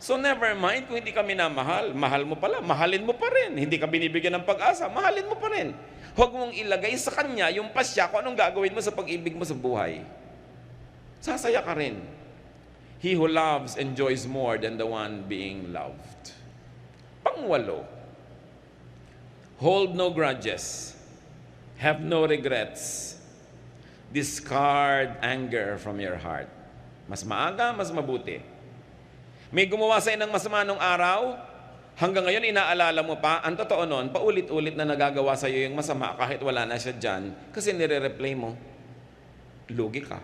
So never mind kung hindi ka minamahal. Mahal mo pala, mahalin mo pa rin. Hindi ka binibigyan ng pag-asa, mahalin mo pa rin. Huwag mong ilagay sa kanya yung pasya kung anong gagawin mo sa pag-ibig mo sa buhay. Sasaya ka rin. He who loves enjoys more than the one being loved. Pangwalo, hold no grudges, have no regrets, discard anger from your heart. Mas maaga, mas mabuti. May gumawa sa'yo ng masama nung araw, hanggang ngayon inaalala mo pa, ang totoo nun, paulit-ulit na nagagawa sa'yo yung masama kahit wala na siya dyan, kasi nire-replay mo. Lugi ka.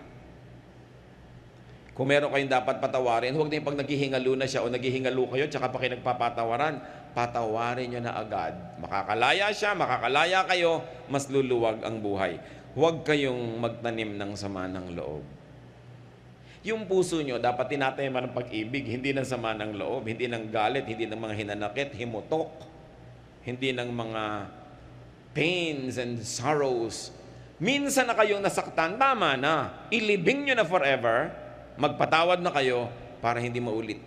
Kung meron kayong dapat patawarin, huwag na yung pag naghihingalo na siya o naghihingalo kayo, tsaka pa kayo nagpapatawaran, patawarin nyo na agad. Makakalaya siya, makakalaya kayo, mas luluwag ang buhay. Huwag kayong magtanim ng sama ng loob. Yung puso nyo, dapat tinatayaman ng pag-ibig, hindi ng sama ng loob, hindi ng galit, hindi ng mga hinanakit, himutok, hindi ng mga pains and sorrows. Minsan na kayong nasaktan, tama na. Ilibing nyo na forever, magpatawad na kayo para hindi maulit.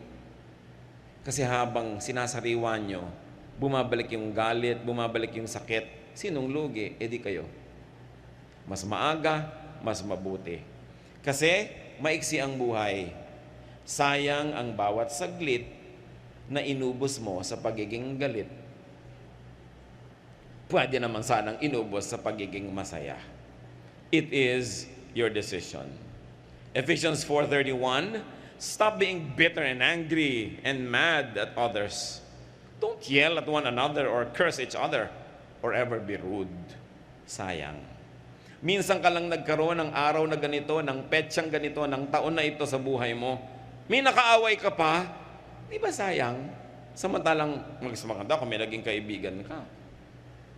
Kasi habang sinasariwa nyo, bumabalik yung galit, bumabalik yung sakit, sinong lugi? Edi kayo. Mas maaga, mas mabuti. Kasi maiksi ang buhay. Sayang ang bawat saglit na inubos mo sa pagiging galit. Pwede naman sanang inubos sa pagiging masaya. It is your decision. Ephesians 4:31, stop being bitter and angry and mad at others. Don't yell at one another or curse each other or ever be rude. Sayang. Minsan ka lang nagkaroon ng araw na ganito, ng petsang ganito, ng taon na ito sa buhay mo. May nakaaway ka pa, di ba sayang? Samantalang maganda kung may naging kaibigan ka.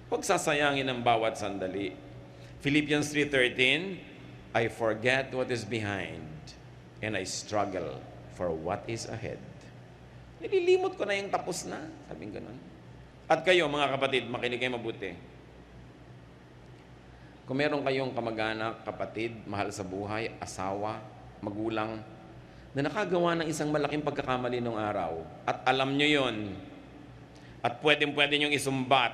Huwag sasayangin ang bawat sandali. Philippians 3:13, I forget what is behind and I struggle for what is ahead. Nililimot ko na yung tapos na. Sabing ganun. At kayo, mga kapatid, makinig kayo mabuti. Kung meron kayong kamag-anak, kapatid, mahal sa buhay, asawa, magulang, na nakagawa ng isang malaking pagkakamali nung araw, at alam nyo yon, at pwedeng-pwede nyong isumbat,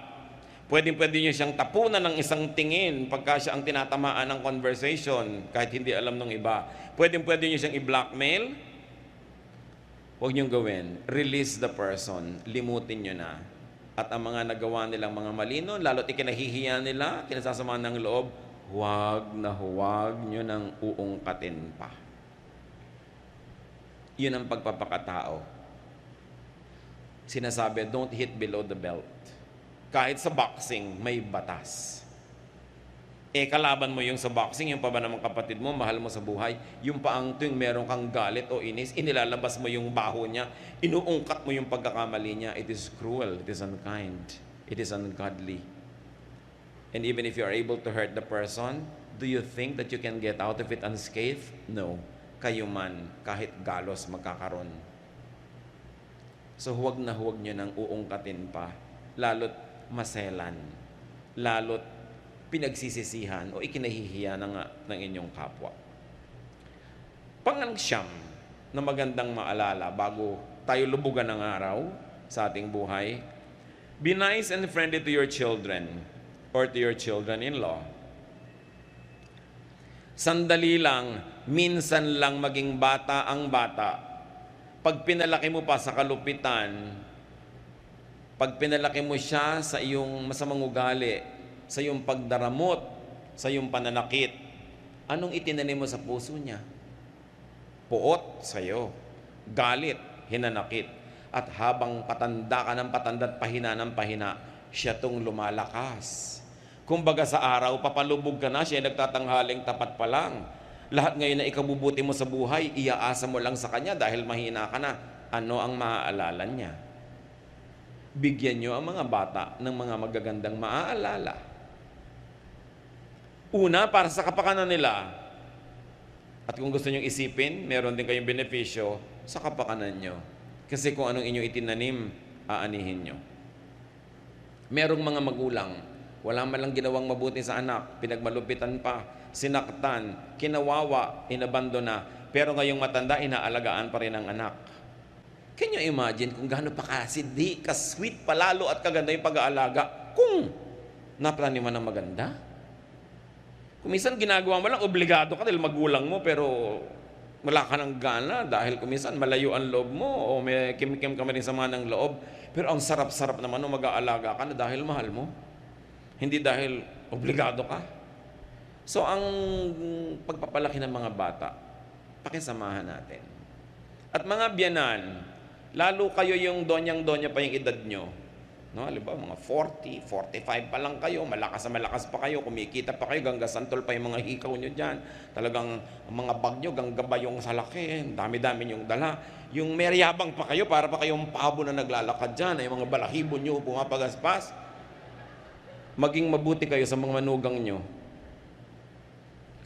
pwedeng-pwede nyo siyang tapunan ng isang tingin pagka siya ang tinatamaan ng conversation, kahit hindi alam ng iba, pwedeng-pwede nyo siyang i-blackmail, huwag nyong gawin. Release the person, limutin nyo na. At ang mga nagawa nilang mga malino, lalo't ikinahihiya nila, kinasasama ng loob, huwag nyo nang uungkatin pa. Yun ang pagpapakatao. Sinasabi, don't hit below the belt. Kahit sa boxing, may batas. Kalaban mo yung sa boxing, yung pa ba namang kapatid mo, mahal mo sa buhay, yung paang tuwing meron kang galit o inis, inilalabas mo yung baho niya, inuungkat mo yung pagkakamali niya. It is cruel, it is unkind, it is ungodly. And even if you are able to hurt the person, do you think that you can get out of it unscathed? No. Kayo man, kahit galos magkakaroon. So huwag na huwag nyo nang uungkatin pa, lalo't maselan, lalo't pinagsisisihan o ikinahihiya ng inyong kapwa. Pangangsyam na magandang maalala bago tayo lubugan ng araw sa ating buhay, be nice and friendly to your children or to your children-in-law. Sandali lang, minsan lang maging bata ang bata. Pag pinalaki mo pa sa kalupitan, pag pinalaki mo siya sa iyong masamang ugali, sa iyong pagdaramot, sa iyong pananakit, anong itinanim mo sa puso niya? Puot sa'yo, galit, hinanakit. At habang patanda ka ng patanda at pahina ng pahina, siya tong lumalakas. Kumbaga sa araw, papalubog ka na, siya nagtatanghaling tapat pa lang. Lahat ngayon na ikabubuti mo sa buhay, iaasa mo lang sa kanya dahil mahina ka na. Ano ang maaalala niya? Bigyan niyo ang mga bata ng mga magagandang maaalala. Una, para sa kapakanan nila. At kung gusto nyo isipin, meron din kayong benepisyo sa kapakanan nyo. Kasi kung anong inyong itinanim, aanihin nyo. Merong mga magulang, wala man lang ginawang mabuti sa anak, pinagmalupitan pa, sinaktan, kinawawa, inabandona, pero ngayong matanda, inaalagaan pa rin ang anak. Can you imagine kung gaano pa kasindi, kasweet palalo at kaganda yung pag-aalaga kung naplaniman ng maganda? Kung minsan ginagawa mo lang, obligado ka dahil magulang mo, pero wala ka ng gana dahil kung minsan malayo ang loob mo o may kim-kim ka rin sama ng loob. Pero ang sarap-sarap naman nung mag-aalaga ka na dahil mahal mo. Hindi dahil obligado ka. So, ang pagpapalaki ng mga bata, pakisamahan natin. At mga biyanan, lalo kayo yung donyang-donya pa yung edad nyo. No, halimbawa, mga 40, 45 pa lang kayo, malakas na malakas pa kayo, kumikita pa kayo, gangga-santol pa yung mga hikaw nyo dyan. Talagang mga bag nyo, ganggaba yung salaki, dami-dami yung dala. Yung meryabang pa kayo, para pa kayong pabo na naglalakad dyan, yung mga balahibo nyo pumapagaspas. Maging mabuti kayo sa mga manugang nyo.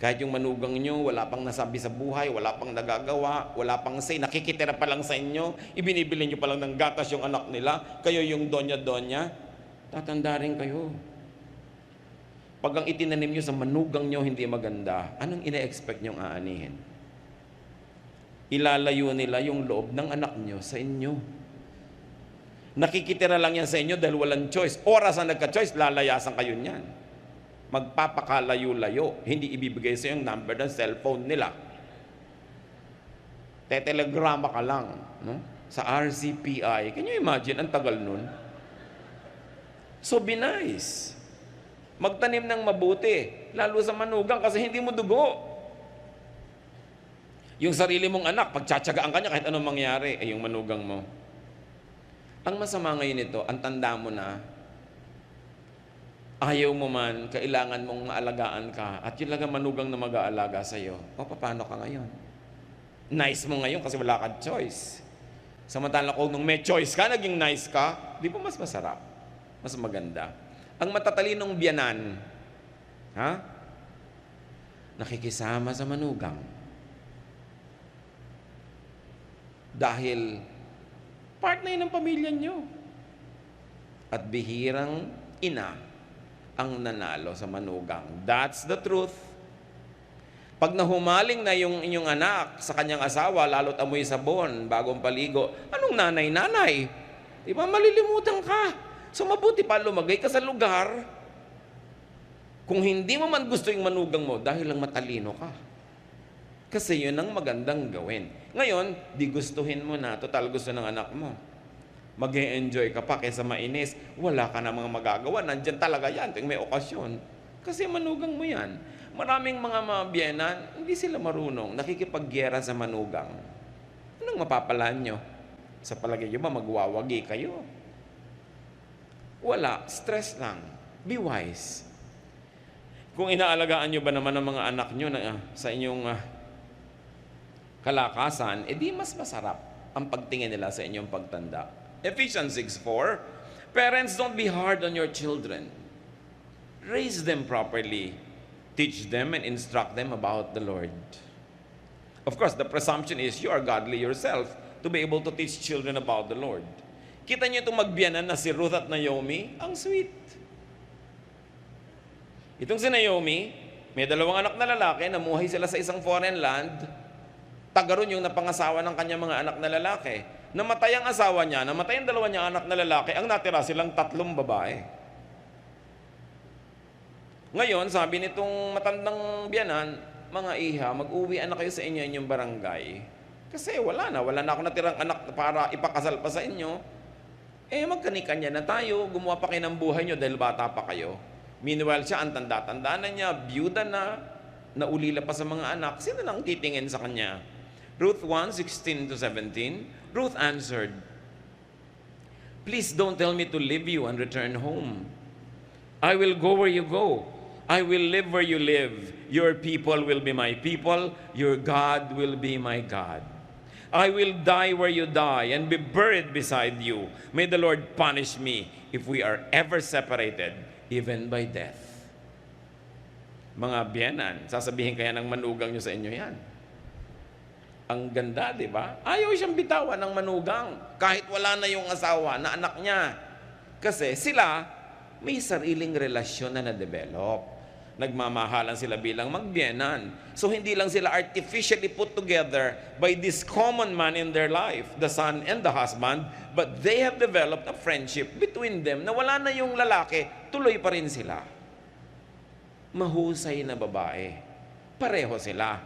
Kahit yung manugang nyo, wala pang nasabi sa buhay, wala pang nagagawa, wala pang say, nakikitira pa lang sa inyo, ibinibili nyo pa lang ng gatas yung anak nila, kayo yung donya-donya, tatanda rin kayo. Pag ang itinanim nyo sa manugang nyo hindi maganda, anong ina-expect nyong aanihin? Ilalayo nila yung loob ng anak nyo sa inyo. Nakikitira lang yan sa inyo dahil walang choice. Oras ang nagka-choice, lalayasan kayo niyan. Magpapakalayo-layo, hindi ibibigay sa yung number ng cellphone nila. Tetelegrama ka lang, no? Sa RCPI. Can you imagine? Ang tagal nun. So, be nice. Magtanim ng mabuti, lalo sa manugang kasi hindi mo dugo. Yung sarili mong anak, pagtsatsagaan ka niya kahit anong mangyari, yung manugang mo. Ang masama ngayon ito, ang tanda mo na, ayaw mo man, kailangan mong maalagaan ka, at yun lang ang manugang na mag-aalaga sa'yo, paano ka ngayon? Nice mo ngayon kasi wala kang choice. Samantala kung nung may choice ka, naging nice ka, di ba mas masarap? Mas maganda. Ang matatalinong biyanan, nakikisama sa manugang. Dahil part na yun ng pamilya nyo. At bihirang ina ang nanalo sa manugang. That's the truth. Pag nahumaling na yung inyong anak sa kanyang asawa, lalo't amoy sabon, bagong paligo, anong nanay-nanay? Di ba malilimutan ka? So mabuti pa lumagay ka sa lugar. Kung hindi mo man gusto yung manugang mo, dahil lang matalino ka. Kasi yun ang magandang gawin. Ngayon, di gustuhin mo na, total gusto ng anak mo. Mag-e-enjoy ka pa kaysa mainis, wala ka na mga magagawa, nandyan talaga yan, tuwing may okasyon. Kasi manugang mo yan. Maraming mga mabyenan, hindi sila marunong, nakikipagyera sa manugang. Anong anong mapapalaan nyo? Sa palagay nyo ba magwawagi kayo? Wala, stress lang. Be wise. Kung inaalagaan nyo ba naman ang mga anak nyo na, sa inyong kalakasan, edi mas masarap ang pagtingin nila sa inyong pagtanda. Ephesians 6:4, parents, don't be hard on your children. Raise them properly. Teach them and instruct them about the Lord. Of course, the presumption is you are godly yourself to be able to teach children about the Lord. Kita niyo itong magbiyanan na si Ruth at Naomi? Ang sweet. Itong si Naomi, may 2 anak na lalaki, namuhay sila sa isang foreign land. Tagaroon yung napangasawa ng kanyang mga anak na lalaki. Namatay ang asawa niya, namatay ang 2 niyang anak na lalaki, ang natira silang 3 babae. Ngayon, sabi nitong matandang biyanan, mga iha, mag-uwi na kayo sa inyo inyong barangay. Kasi wala na ako natirang anak para ipakasal pa sa inyo. Magkanikanya na tayo, gumawa pa kayo ng buhay nyo dahil bata pa kayo. Meanwhile, siya, ang tanda-tanda na niya, byuda na, naulila pa sa mga anak, sino nang titingin sa kanya? Ruth 1:16-17, Ruth answered, please don't tell me to leave you and return home. I will go where you go. I will live where you live. Your people will be my people. Your God will be my God. I will die where you die and be buried beside you. May the Lord punish me if we are ever separated, even by death. Mga biyanan, sasabihin kaya ng manugang nyo sa inyo yan. Ang ganda, di ba? Ayaw siyang bitawan ng manugang kahit wala na yung asawa na anak niya. Kasi sila may sariling relasyon na na-develop. Nagmamahalan sila bilang magbiyanan. So hindi lang sila artificially put together by this common man in their life, the son and the husband, but they have developed a friendship between them na wala na yung lalaki, tuloy pa rin sila. Mahusay na babae. Pareho sila.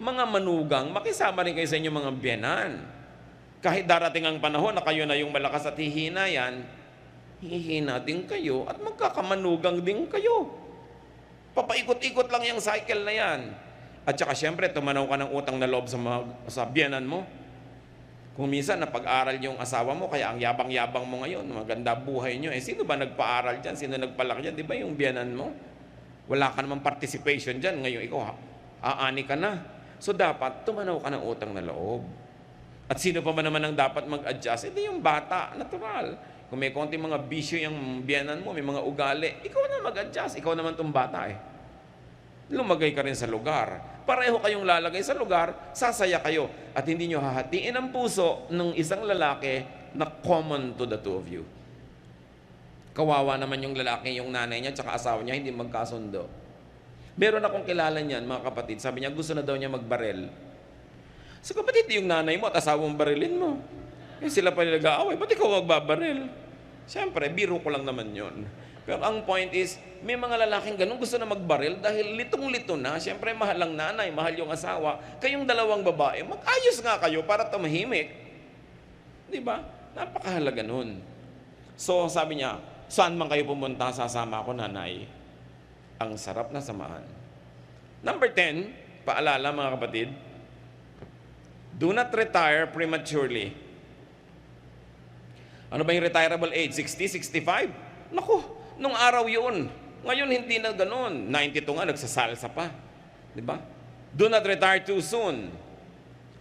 Mga manugang, makisama rin kayo sa inyong mga biyanan. Kahit darating ang panahon na kayo na yung malakas at hihina yan, hihina din kayo at magkakamanugang din kayo. Papaikot-ikot lang yung cycle na yan. At saka siyempre, tumanaw ka ng utang na loob sa biyanan mo. Kung minsan napag-aral yung asawa mo, kaya ang yabang-yabang mo ngayon, maganda buhay nyo. Sino ba nagpa-aral dyan? Sino nagpalaki dyan? Di ba yung biyanan mo? Wala ka namang participation dyan. Ngayon ikaw, aani ka na. So dapat, tumanaw ka ng utang na loob. At sino pa ba naman ang dapat mag-adjust? Ito yung bata, natural. Kung may konting mga bisyo yung biyanan mo, may mga ugali, ikaw na mag-adjust. Ikaw naman itong bata Lumagay ka rin sa lugar. Pareho kayong lalagay sa lugar, sasaya kayo. At hindi nyo hahatiin ang puso ng isang lalaki na common to the two of you. Kawawa naman yung lalaki, yung nanay niya, tsaka asawa niya, hindi magkasundo. Meron akong kilala niyan, mga kapatid. Sabi niya, gusto na daw niya magbarel. So kapatid, yung nanay mo at asawa mong barilin mo. Sila pa nag-aaway, ba't ikaw magbabaril? Siyempre, biro ko lang naman yon. Pero ang point is, may mga lalaking ganun gusto na magbaril dahil litong-lito na. Siyempre, mahal ang nanay, mahal yung asawa. Kayong 2 babae, mag-ayos nga kayo para tumahimik. Di ba? Napakahalaga nun. So, sabi niya, saan man kayo pumunta, sasama ako, nanay. Ang sarap na samahan. Number 10, paalala mga kapatid, do not retire prematurely. Ano ba yung retirable age? 60, 65? Naku, nung araw yun. Ngayon hindi na ganun. 92 nga, nagsasalsa pa. Di ba? Do not retire too soon.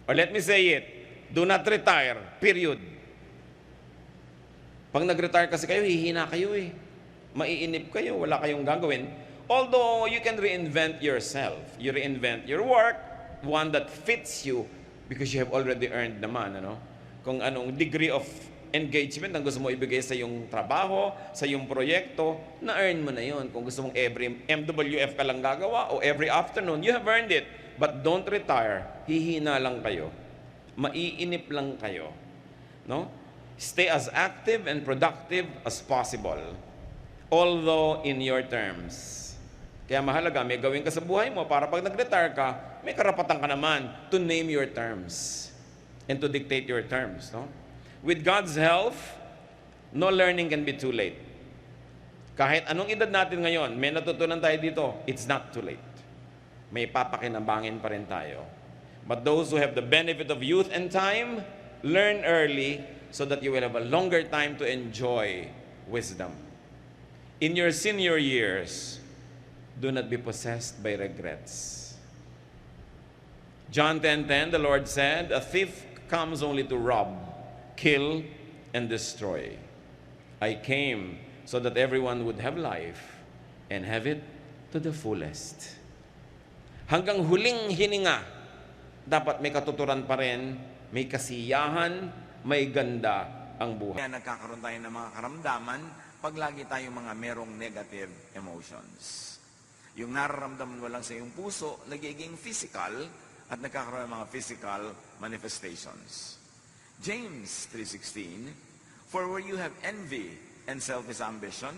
Or let me say it, do not retire, period. Pag nag-retire kasi kayo, hihina kayo Maiinip kayo, wala kayong gagawin. Although you can reinvent yourself. You reinvent your work, one that fits you because you have already earned naman. Kung anong degree of engagement ang gusto mo ibigay sa yung trabaho, sa yung proyekto, na-earn mo na yun. Kung gusto mong every MWF ka lang gagawa o every afternoon, you have earned it. But don't retire. Hihina lang kayo. Maiinip lang kayo. No? Stay as active and productive as possible. Although in your terms. Kaya mahalaga, may gawin ka sa buhay mo para pag nag-retire ka, may karapatan ka naman to name your terms and to dictate your terms. No? With God's help, no learning can be too late. Kahit anong edad natin ngayon, may natutunan tayo dito, it's not too late. May papakinabangin pa rin tayo. But those who have the benefit of youth and time, learn early so that you will have a longer time to enjoy wisdom. In your senior years, do not be possessed by regrets. John 10:10, the Lord said, "A thief comes only to rob, kill, and destroy. I came so that everyone would have life and have it to the fullest." Hanggang huling hininga, dapat may katuturan pa rin, may kasiyahan, may ganda ang buhay. Kaya nagkakaroon tayo ng mga karamdaman pag lagi tayong mga merong negative emotions. Yung nararamdaman mo lang sa iyong puso, nagiging physical at nagkakaroon ng mga physical manifestations. James 3:16, "For where you have envy and selfish ambition,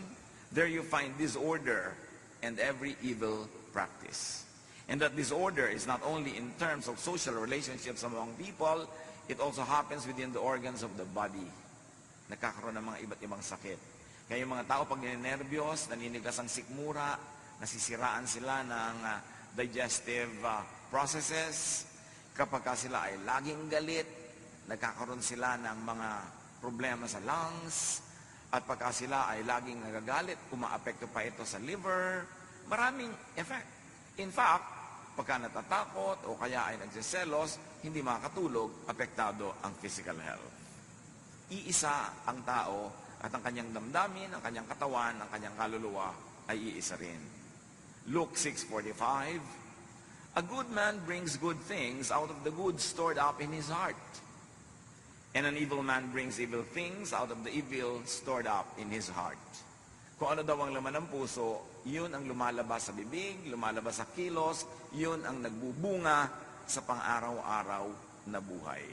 there you find disorder and every evil practice." And that disorder is not only in terms of social relationships among people, it also happens within the organs of the body. Nagkakaroon ng mga iba't ibang sakit. Kaya yung mga tao pag ninenervyos, naninigas ang sikmura, nasisiraan sila ng digestive processes. Kapag sila ay laging galit, nagkakaroon sila ng mga problema sa lungs. At pagka sila ay laging nagagalit, umaapekto pa ito sa liver. Maraming effect. In fact, pagka natatakot o kaya ay nagsiselos, hindi makakatulog, apektado ang physical health. Iisa ang tao at ang kanyang damdamin, ang kanyang katawan, ang kanyang kaluluwa ay iisa rin. Luke 6:45, "A good man brings good things out of the good stored up in his heart. And an evil man brings evil things out of the evil stored up in his heart." Kung ano daw ang laman ng puso, yun ang lumalabas sa bibig, lumalabas sa kilos, yun ang nagbubunga sa pang-araw-araw na buhay.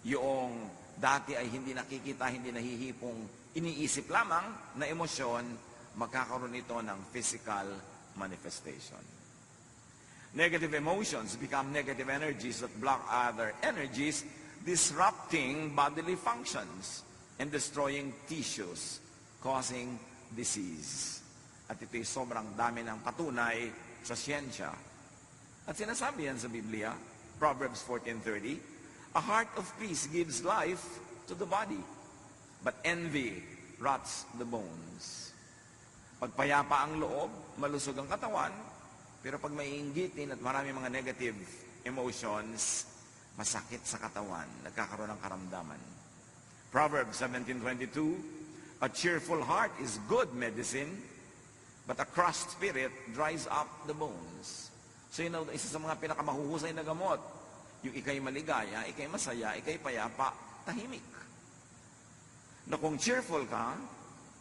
Yung dati ay hindi nakikita, hindi nahihipong, iniisip lamang na emosyon, magkakaroon ito ng physical manifestation. Negative emotions become negative energies that block other energies, disrupting bodily functions and destroying tissues, causing disease. At ito'y sobrang dami ng patunay sa siyensya. At sinasabi yan sa Biblia, Proverbs 14:30, "A heart of peace gives life to the body, but envy rots the bones." Pagpayapa ang loob, malusog ang katawan, pero pag may inggitin at marami mga negative emotions, masakit sa katawan, nagkakaroon ng karamdaman. Proverbs 17:22, "A cheerful heart is good medicine, but a crushed spirit dries up the bones." So yun ang isa sa mga pinakamahuhusay na gamot. Yung ikay maligaya, ikay masaya, ikay payapa, tahimik. Na kung cheerful ka,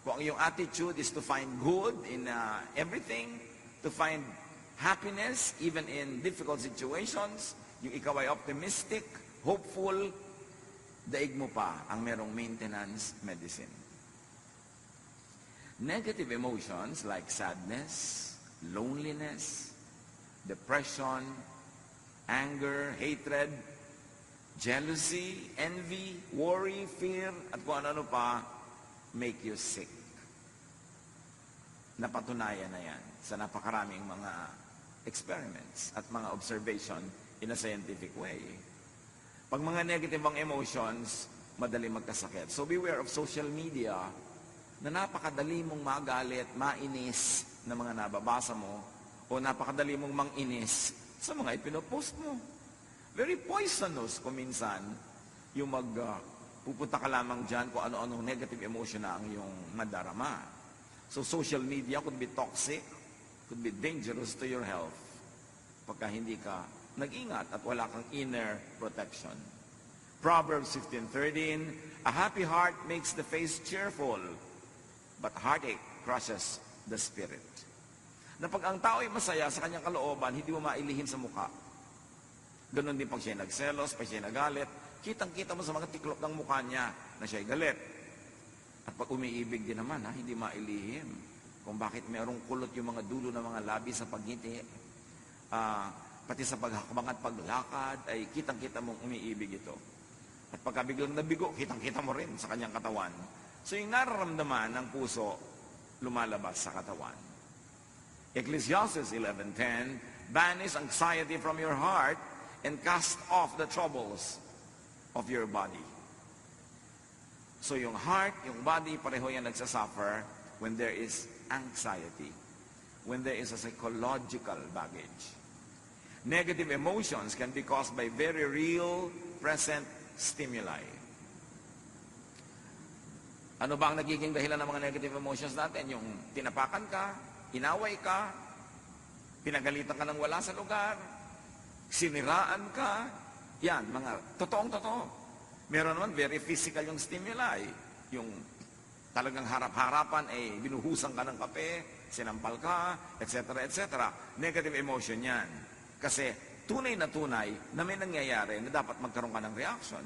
kung ang iyong attitude is to find good in everything, to find happiness even in difficult situations, yung ikaw ay optimistic, hopeful, daig mo pa ang merong maintenance medicine. Negative emotions like sadness, loneliness, depression, anger, hatred, jealousy, envy, worry, fear, at kung ano-ano pa, make you sick. Napatunayan na yan sa napakaraming mga experiments at mga observation in a scientific way. Pag mga negative ang emotions, madali magkasakit. So beware of social media na napakadali mong magalit, mainis na mga nababasa mo o napakadali mong manginis sa mga ipinopost mo. Very poisonous kung minsan yung pupunta ka lamang dyan kung ano-anong negative emotion na ang iyong madarama. So social media could be toxic, could be dangerous to your health pagka hindi ka nag-ingat at wala kang inner protection. Proverbs 15:13, "A happy heart makes the face cheerful, but heartache crushes the spirit." Na pag ang tao ay masaya sa kanyang kalooban, hindi mo mailihim sa mukha. Ganon din pag siya nagselos, pag siya nagalit, kitang-kita mo sa mga tiklop ng mukha niya na siya ay galit. At pag umiibig din naman, hindi mailihim kung bakit mayroong kulot yung mga dulo ng mga labi sa pagngiti. Pati sa paghakbang at paglakad, ay kitang-kita mong umiibig ito. At pagka biglang nabigo, kitang-kita mo rin sa kanyang katawan. So yung nararamdaman ng puso, lumalabas sa katawan. Ecclesiastes 11:10, "Banish anxiety from your heart and cast off the troubles of your body. So yung heart, yung body, pareho yan nagsasuffer when there is anxiety, when there is a psychological baggage. Negative emotions can be caused by very real, present stimuli. Ano ba ang nagiging dahilan ng mga negative emotions natin? Yung tinapakan ka, inaway ka, pinagalitan ka ng wala sa lugar, siniraan ka, yan, mga totoong-totoo. Meron naman, very physical yung stimuli. Yung talagang harap-harapan, binuhusan ka ng kape, sinampal ka, etc., etc. Negative emotion yan. Kasi tunay na may nangyayari na dapat magkaroon ka ng reaction.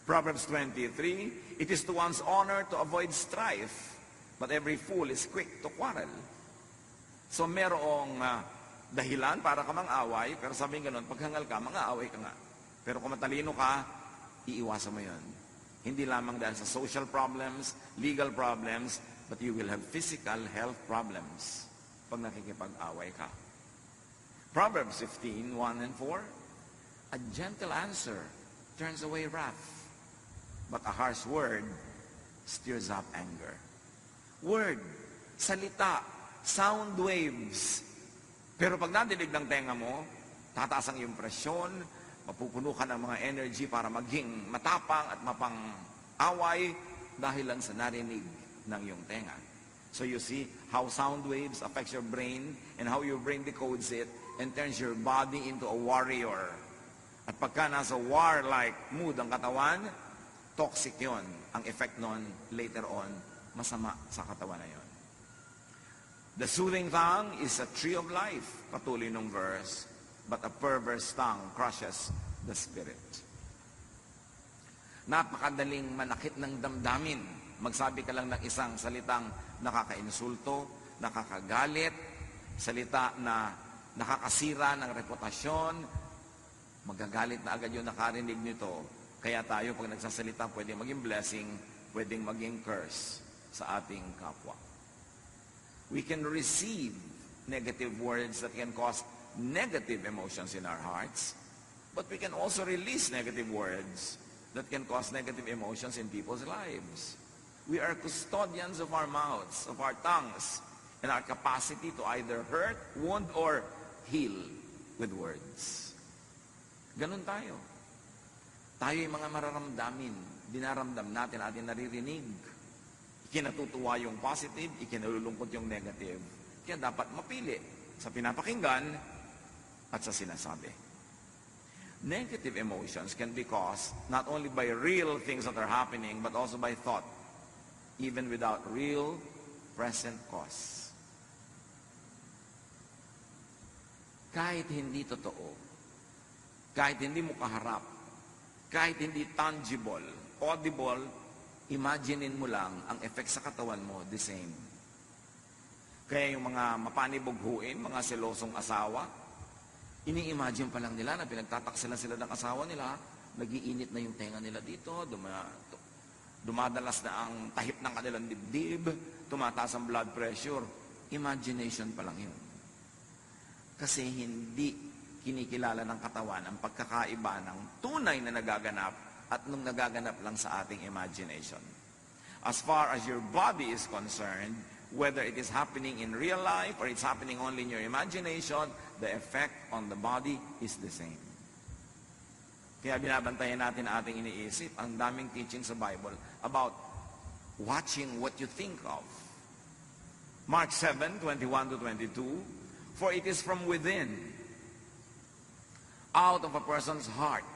Proverbs 23, it is to one's honor to avoid strife, but every fool is quick to quarrel. So merong dahilan para ka mang-away, pero sabihin ganun, paghangal ka, mang-aaway ka nga. Pero kung matalino ka, iiwasan mo yun. Hindi lamang dahil sa social problems, legal problems, but you will have physical health problems pag nakikipag-away ka. Proverbs 15, 1 and 4, a gentle answer turns away wrath, but a harsh word stirs up anger. Word, salita, sound waves. Pero pag nadinig ng tenga mo, tataas ang iyong presyon, mapupuno ka ng mga energy para maging matapang at mapang-away dahil lang sa narinig ng iyong tenga. So you see how sound waves affects your brain and how your brain decodes it and turns your body into a warrior. At pagka nasa war-like mood ang katawan, toxic yon. Ang effect nun, later on, masama sa katawan na yon. The soothing tongue is a tree of life, patuloy nung verse, but a perverse tongue crushes the spirit. Napakadaling manakit ng damdamin. Magsabi ka lang ng isang salitang nakakainsulto, nakakagalit, salita na nakakasira ng reputasyon, magagalit na agad yung nakarinig nito. Kaya tayo, pag nagsasalita, pwedeng maging blessing, pwedeng maging curse sa ating kapwa. We can receive negative words that can cause negative emotions in our hearts, but we can also release negative words that can cause negative emotions in people's lives. We are custodians of our mouths, of our tongues, and our capacity to either hurt, wound, or heal with words. Ganun tayo. Tayo yung mga mararamdamin, dinaramdam natin, ating naririnig. Ikinatutuwa yung positive, ikinalulungkot yung negative. Kaya dapat mapili sa pinapakinggan at sa sinasabi. Negative emotions can be caused not only by real things that are happening, but also by thought, even without real present cause. Kahit hindi totoo, kahit hindi mo kaharap, kahit hindi tangible, audible, imaginein mo lang ang effect sa katawan mo, the same. Kaya yung mga mapanibughuin, mga selosong asawa, ini-imagine pa lang nila na pinagtataksilan sila ng asawa nila, nagiinit na yung tenga nila dito, dumadalas na ang tahip ng kanilang dibdib, tumataas ang blood pressure. Imagination pa lang yun. Kasi hindi kinikilala ng katawan ang pagkakaiba ng tunay na nagaganap at nung nagaganap lang sa ating imagination. As far as your body is concerned, whether it is happening in real life or it's happening only in your imagination, the effect on the body is the same. Kaya binabantayan natin ating iniisip. Ang daming teaching sa Bible about watching what you think of. Mark 7, 21 to 22, for it is from within, out of a person's heart,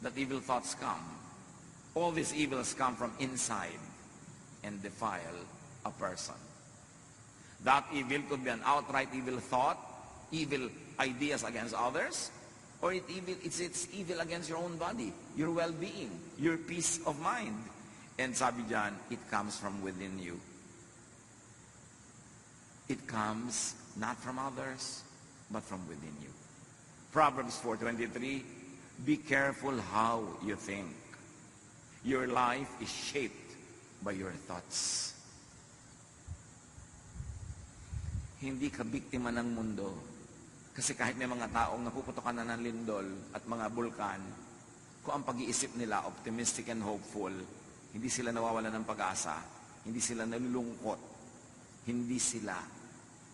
that evil thoughts come. All these evils come from inside and defile a person. That evil could be an outright evil thought, evil ideas against others, or it's evil against your own body, your well-being, your peace of mind. And sabi dyan, it comes from within you. It comes not from others, but from within you. Proverbs 4:23, be careful how you think. Your life is shaped by your thoughts. Hindi ka biktima ng mundo. Kasi kahit may mga taong napuputokan na ng lindol at mga bulkan, kung ang pag-iisip nila optimistic and hopeful, hindi sila nawawala ng pag-asa, hindi sila nalulungkot, hindi sila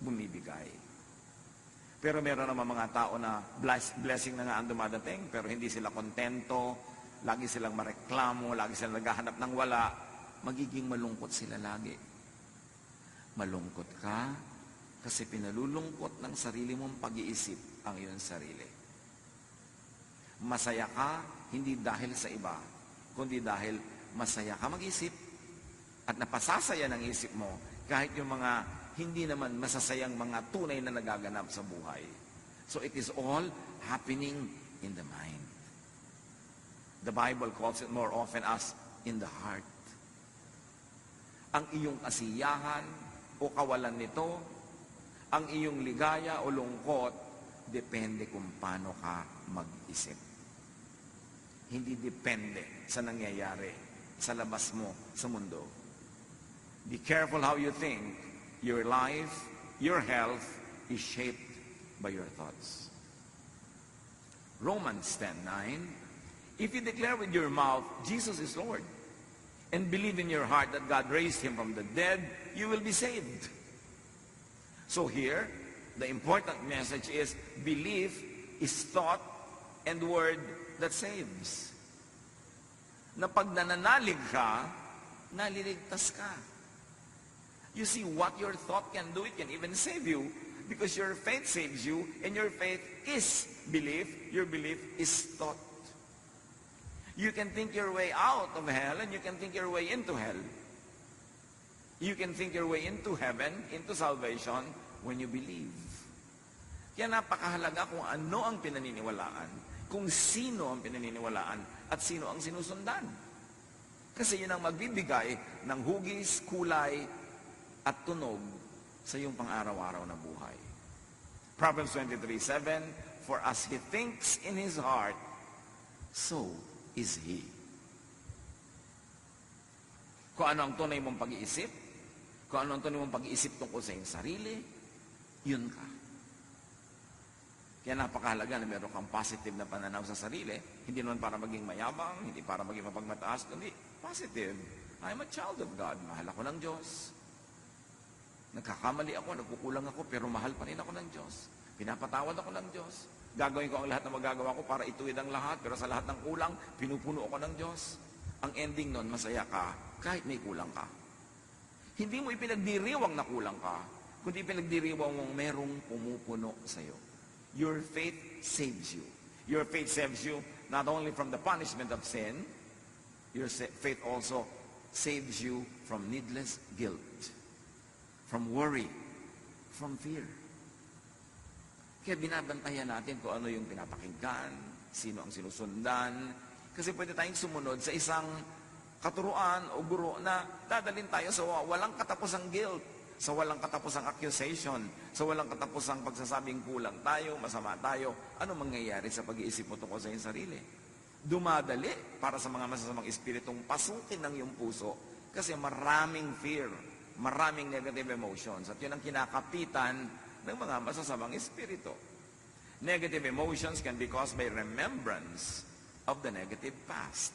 bumibigay. Pero meron naman mga tao na blessing na nga ang dumadating, pero hindi sila kontento, lagi silang mareklamo, lagi silang naghahanap ng wala, magiging malungkot sila lagi. Malungkot ka kasi pinalulungkot ng sarili mong pag-iisip ang iyong sarili. Masaya ka, hindi dahil sa iba, kundi dahil masaya ka mag-isip at napasasaya ng isip mo kahit yung mga hindi naman masasayang mga tunay na nagaganap sa buhay. So it is all happening in the mind. The Bible calls it more often as in the heart. Ang iyong kasiyahan o kawalan nito, ang iyong ligaya o lungkot, depende kung paano ka mag-isip. Hindi depende sa nangyayari sa labas mo sa mundo. Be careful how you think. Your life, your health is shaped by your thoughts. Romans 10:9. If you declare with your mouth, Jesus is Lord, and believe in your heart that God raised him from the dead, you will be saved. So here, the important message is belief is thought and word that saves. Na pag nananalig ka, naliligtas ka. You see, what your thought can do, it can even save you, because your faith saves you, and your faith is belief, your belief is thought. You can think your way out of hell, and you can think your way into hell. You can think your way into heaven, into salvation, when you believe. Kaya napakahalaga kung ano ang pinaniniwalaan, kung sino ang pinaniniwalaan, at sino ang sinusundan. Kasi yun ang magbibigay ng hugis, kulay, at tunog sa iyong pang-araw-araw na buhay. Proverbs 23:7, for as he thinks in his heart, so is he. Kung ano ang tunay mong pag-iisip, kung ano ang tunay mong pag-iisip tungkol sa iyong sarili, yun ka. Kaya napakahalaga na meron kang positive na pananaw sa sarili, hindi naman para maging mayabang, hindi para maging mapagmataas, kundi positive. I'm a child of God, mahal ako ng Diyos. Nagkakamali ako, nagkukulang ako, pero mahal pa rin ako ng Diyos. Pinapatawad ako ng Diyos. Gagawin ko ang lahat na magagawa ko para ituwid ang lahat, pero sa lahat ng kulang, pinupuno ako ng Diyos. Ang ending nun, masaya ka, kahit may kulang ka. Hindi mo ipinagdiriwang na kulang ka, kundi ipinagdiriwang mong merong pumupuno sa'yo. Your faith saves you. Your faith saves you not only from the punishment of sin, your faith also saves you from needless guilt, from worry, from fear. Kaya binabantayan natin kung ano yung pinapakinggan, sino ang sinusundan. Kasi pwede tayong sumunod sa isang katuruan o guro na dadalhin tayo sa walang katapusang guilt, sa walang katapusang accusation, sa walang katapusang pagsasabing kulang tayo, masama tayo. Ano mangyayari sa pag-iisip mo tungkol sa iyong sarili? Dumadali para sa mga masasamang espiritong pasukin ng iyong puso kasi maraming fear, maraming negative emotions. At yun ang kinakapitan ng mga masasamang espiritu. Negative emotions can be caused by remembrance of the negative past.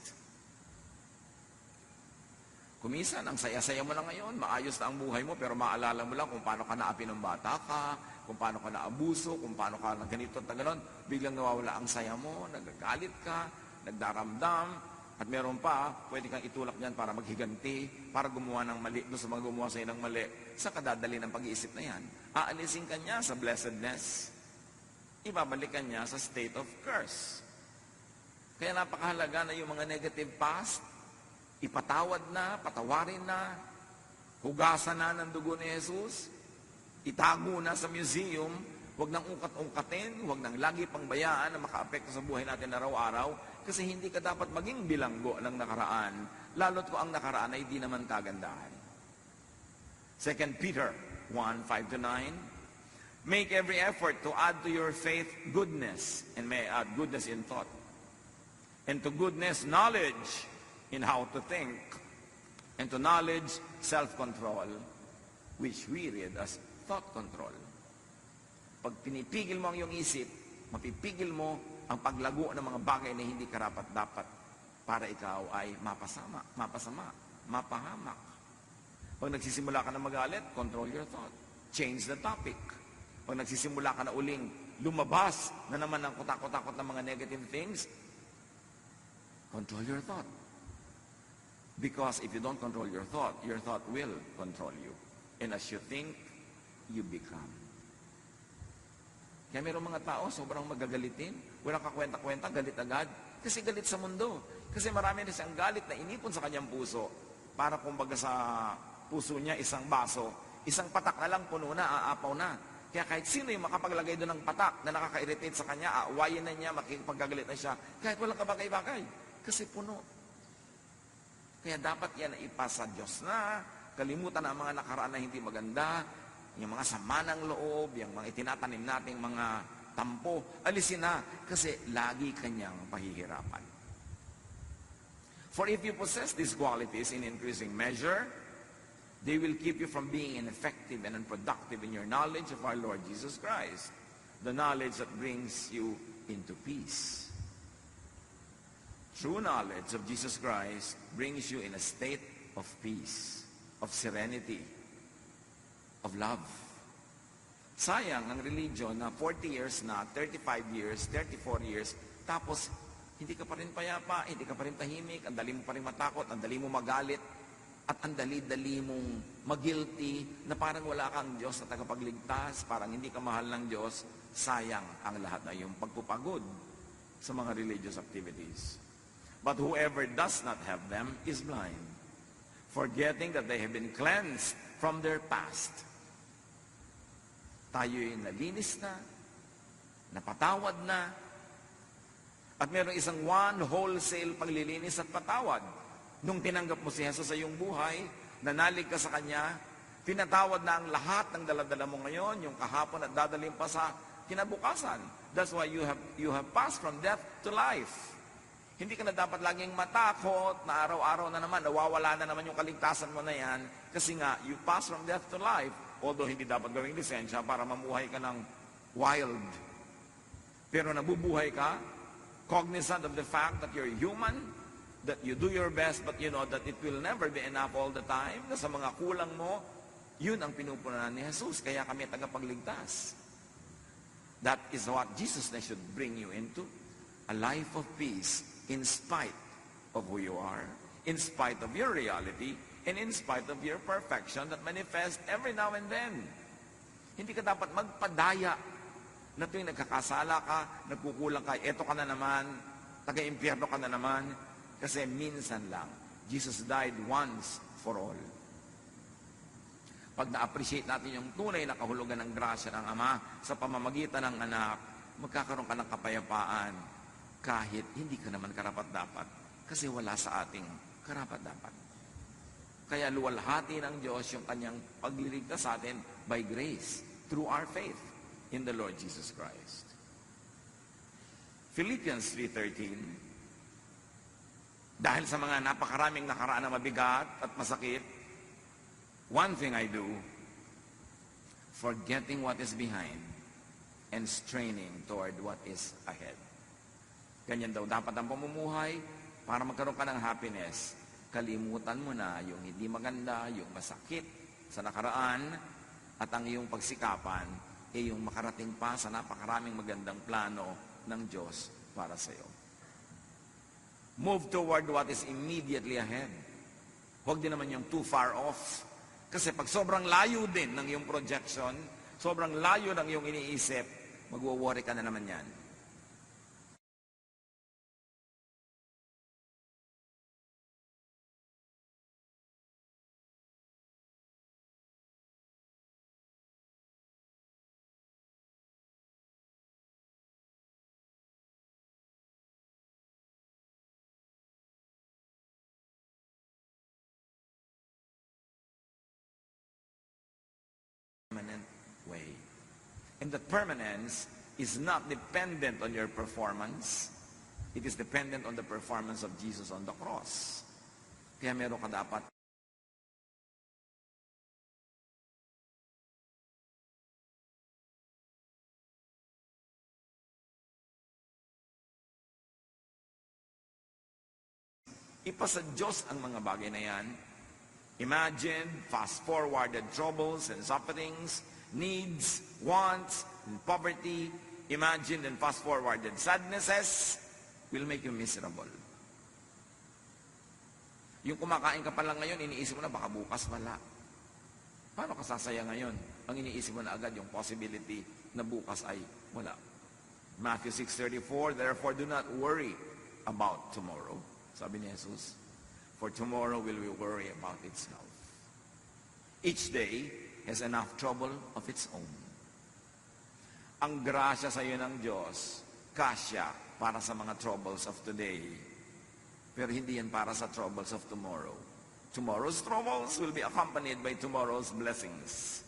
Kuminsan, ang saya-saya mo lang ngayon, maayos na ang buhay mo, pero maalala mo lang kung paano ka naapi ng bata ka, kung paano ka naabuso, kung paano ka na ganito at gano'n, biglang nawawala ang saya mo, nagagalit ka, nagdaramdam, at meron pa, pwede kang itulak niyan para maghiganti, para gumawa ng mali, doon sa mga gumawa sa'yo ng mali, sa kadadali ng pag-iisip na yan. Aalisin ka niya sa blessedness, ibabalik ka niya sa state of curse. Kaya napakahalaga na yung mga negative past, ipatawad na, patawarin na, hugasan na ng dugo ni Jesus, itago na sa museum, huwag nang ungkat-ungkatin, huwag nang lagi pang bayaan na makaapekto sa buhay natin araw-araw, kasi hindi ka dapat maging bilanggo ng nakaraan, lalo't kung ang nakaraan ay di naman kagandahan. 2 Peter 1:5-9, make every effort to add to your faith goodness, and may add goodness in thought, and to goodness knowledge, in how to think, and to knowledge, self-control, which we read as thought control. Pag pinipigil mo ang iyong isip, mapipigil mo ang paglago ng mga bagay na hindi karapat-dapat para ikaw ay mapasama, mapahamak. Pag nagsisimula ka na magalit, control your thought. Change the topic. Pag nagsisimula ka na uling lumabas na naman ng kutakot-takot ng mga negative things, control your thought. Because if you don't control your thought will control you. And as you think, you become. Kaya mayroong mga tao, sobrang magagalitin. Walang kakwenta-kwenta, galit agad. Kasi galit sa mundo. Kasi marami na siyang galit na inipon sa kanyang puso. Para kumbaga sa puso niya, isang baso, isang patak na lang puno na, aapaw na. Kaya kahit sino yung makapaglagay doon ng patak na nakaka-irritate sa kanya, aawayin na niya, makikipagagalit na siya, kahit walang kabagay-bagay. Kasi puno. Kaya dapat yan na ipasa Diyos na, kalimutan na ang mga nakaraan na hindi maganda, yung mga sama ng loob, yung mga itinatanim nating mga tampo, alisin na kasi lagi kanyang pahihirapan. For if you possess these qualities in increasing measure, they will keep you from being ineffective and unproductive in your knowledge of our Lord Jesus Christ, the knowledge that brings you into peace. True knowledge of Jesus Christ brings you in a state of peace, of serenity, of love. Sayang ang religion na 40 years na, 35 years, 34 years, tapos hindi ka pa rin payapa, hindi ka pa rin tahimik, ang dali mo pa rin matakot, ang dali mo magalit, at ang dali-dali mong mag-guilty na parang wala kang Diyos na tagapagligtas, parang hindi ka mahal ng Diyos. Sayang ang lahat na yung pagpupagod sa mga religious activities. But whoever does not have them is blind, forgetting that they have been cleansed from their past. Tayo'y nalinis na, napatawad na, at mayroong isang one wholesale paglilinis at patawad. Nung tinanggap mo si Jesus sa iyong buhay, nanalig ka sa Kanya, pinatawad na ang lahat ng daladala mo ngayon, yung kahapon at dadaling pa sa kinabukasan. That's why you have passed from death to life. Hindi ka na dapat laging matakot na araw-araw na naman, nawawala na naman yung kaligtasan mo na yan, kasi nga, you pass from death to life. Although hindi dapat gawing lisensya para mamuhay ka ng wild. Pero nabubuhay ka, cognizant of the fact that you're human, that you do your best, but you know that it will never be enough all the time, na sa mga kulang mo, yun ang pinupunan ni Jesus, kaya kami tagapagligtas. That is what Jesus na should bring you into, a life of peace in spite of who you are, in spite of your reality, and in spite of your perfection that manifests every now and then. Hindi ka dapat magpadaya na tuwing nagkakasala ka, nagkukulang ka, eto ka na naman, taga-impyerno ka na naman, kasi minsan lang. Jesus died once for all. Pag na-appreciate natin yung tunay na kahulugan ng grasya ng Ama sa pamamagitan ng anak, magkakaroon ka ng kapayapaan kahit hindi ka naman karapat-dapat kasi wala sa ating karapat-dapat. Kaya luwalhati ng Diyos yung kanyang pagliligtas sa atin by grace, through our faith in the Lord Jesus Christ. Philippians 3:13, dahil sa mga napakaraming nakaraan na mabigat at masakit, one thing I do, forgetting what is behind and straining toward what is ahead. Ganyan daw dapat ang pamumuhay para magkaroon ka ng happiness. Kalimutan mo na yung hindi maganda, yung masakit sa nakaraan, at ang iyong pagsikapan ay yung makarating pa sa napakaraming magandang plano ng Diyos para sa iyo. Move toward what is immediately ahead. Huwag din naman yung too far off. Kasi pag sobrang layo din ng iyong projection, sobrang layo ng iyong iniisip, magwo-worry ka na naman yan. Permanent way. And that permanence is not dependent on your performance. It is dependent on the performance of Jesus on the cross. Kaya meron ka dapat Ipasa Diyos ang mga bagay na yan. Imagine fast-forwarded troubles and sufferings, needs, wants, and poverty. Imagine and fast-forwarded sadnesses will make you miserable. Yung kumakain ka pa lang ngayon, iniisip mo na baka bukas wala. Paano ka sasaya ngayon? Ang iniisip mo na agad yung possibility na bukas ay wala. Matthew 6:34, therefore do not worry about tomorrow. Sabi ni Jesus, for tomorrow will we worry about itself. Each day has enough trouble of its own. Ang grasya sa iyo ng Diyos, kasya para sa mga troubles of today. Pero hindi yan para sa troubles of tomorrow. Tomorrow's troubles will be accompanied by tomorrow's blessings.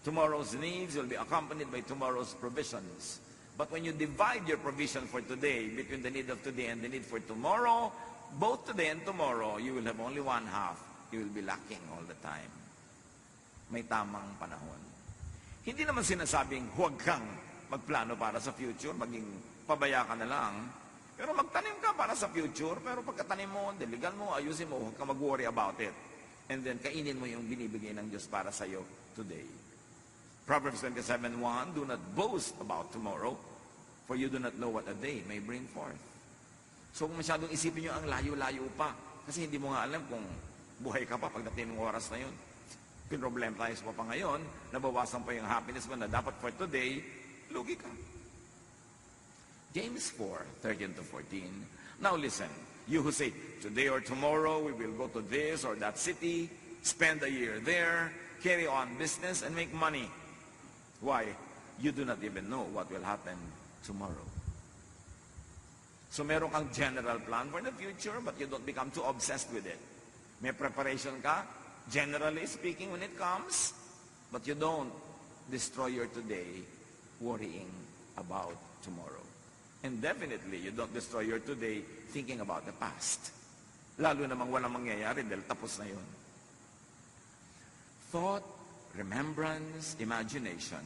Tomorrow's needs will be accompanied by tomorrow's provisions. But when you divide your provision for today between the need of today and the need for tomorrow, both today and tomorrow, you will have only one half. You will be lacking all the time. May tamang panahon. Hindi naman sinasabing huwag kang magplano para sa future, maging pabaya ka na lang. Pero magtanim ka para sa future, pero pagkatanim mo, diligan mo, ayusin mo, huwag ka mag-worry about it. And then, kainin mo yung binibigay ng Diyos para sa iyo today. Proverbs 27:1, do not boast about tomorrow, for you do not know what a day may bring forth. So kung masyadong isipin nyo ang layo-layo pa, kasi hindi mo nga alam kung buhay ka pa pagdating ng oras na yun. Pinroblem tayo sa pa ngayon, nabawasan pa yung happiness mo na dapat for today, lugi ka. James 4:13-14. Now listen, you who say, today or tomorrow we will go to this or that city, spend a year there, carry on business and make money. Why? You do not even know what will happen tomorrow. So meron kang general plan for the future, but you don't become too obsessed with it. May preparation ka, generally speaking, when it comes, but you don't destroy your today worrying about tomorrow. And definitely, you don't destroy your today thinking about the past. Lalo namang walang mangyayari dahil tapos na yun. Thought, remembrance, imagination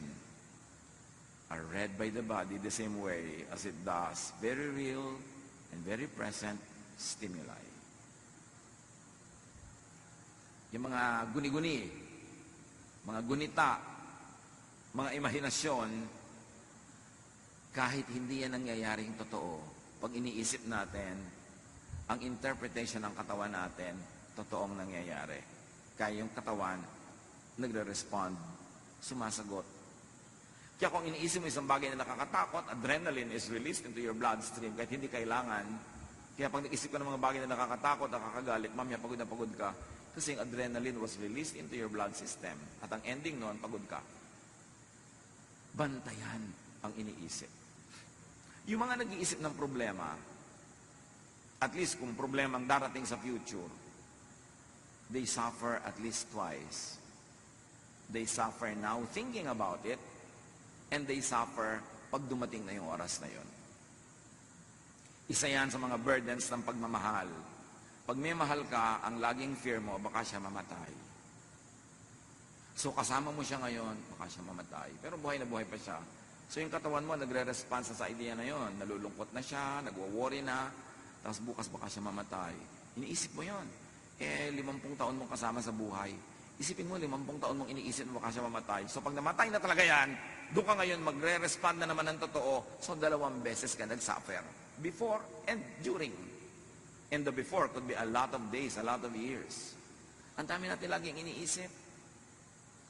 are read by the body the same way as it does very real and very present stimuli. Yung mga guni-guni, mga gunita, mga imahinasyon, kahit hindi yan nangyayaring totoo, pag iniisip natin, ang interpretation ng katawan natin, totoong nangyayari. Kaya yung katawan, nagre-respond, sumasagot. Kaya kung iniisip mo isang bagay na nakakatakot, adrenaline is released into your bloodstream kahit hindi kailangan. Kaya pag nag-isip ka ng mga bagay na nakakatakot, nakakagalit, mamaya pagod na pagod ka, kasi yung adrenaline was released into your blood system. At ang ending noon, pagod ka. Bantayan ang iniisip. Yung mga nag-iisip ng problema, at least kung problema ang darating sa future, they suffer at least twice. They suffer now thinking about it, and they suffer pag dumating na yung oras na yun. Isa yan sa mga burdens ng pagmamahal. Pag may mahal ka, ang laging fear mo, baka siya mamatay. So kasama mo siya ngayon, baka siya mamatay. Pero buhay na buhay pa siya. So yung katawan mo, nagre-response sa idea na yun. Nalulungkot na siya, nagwo-worry na, tapos bukas baka siya mamatay. Iniisip mo yun. 50 taon mong kasama sa buhay. Isipin mo, 50 taon mong iniisip mo baka siya mamatay. So pag namatay na talaga yan, doon ka ngayon magre-respond na naman ng totoo. So 2 beses ka nag-suffer. Before and during. And the before could be a lot of days, a lot of years. Ang dami natin laging iniisip.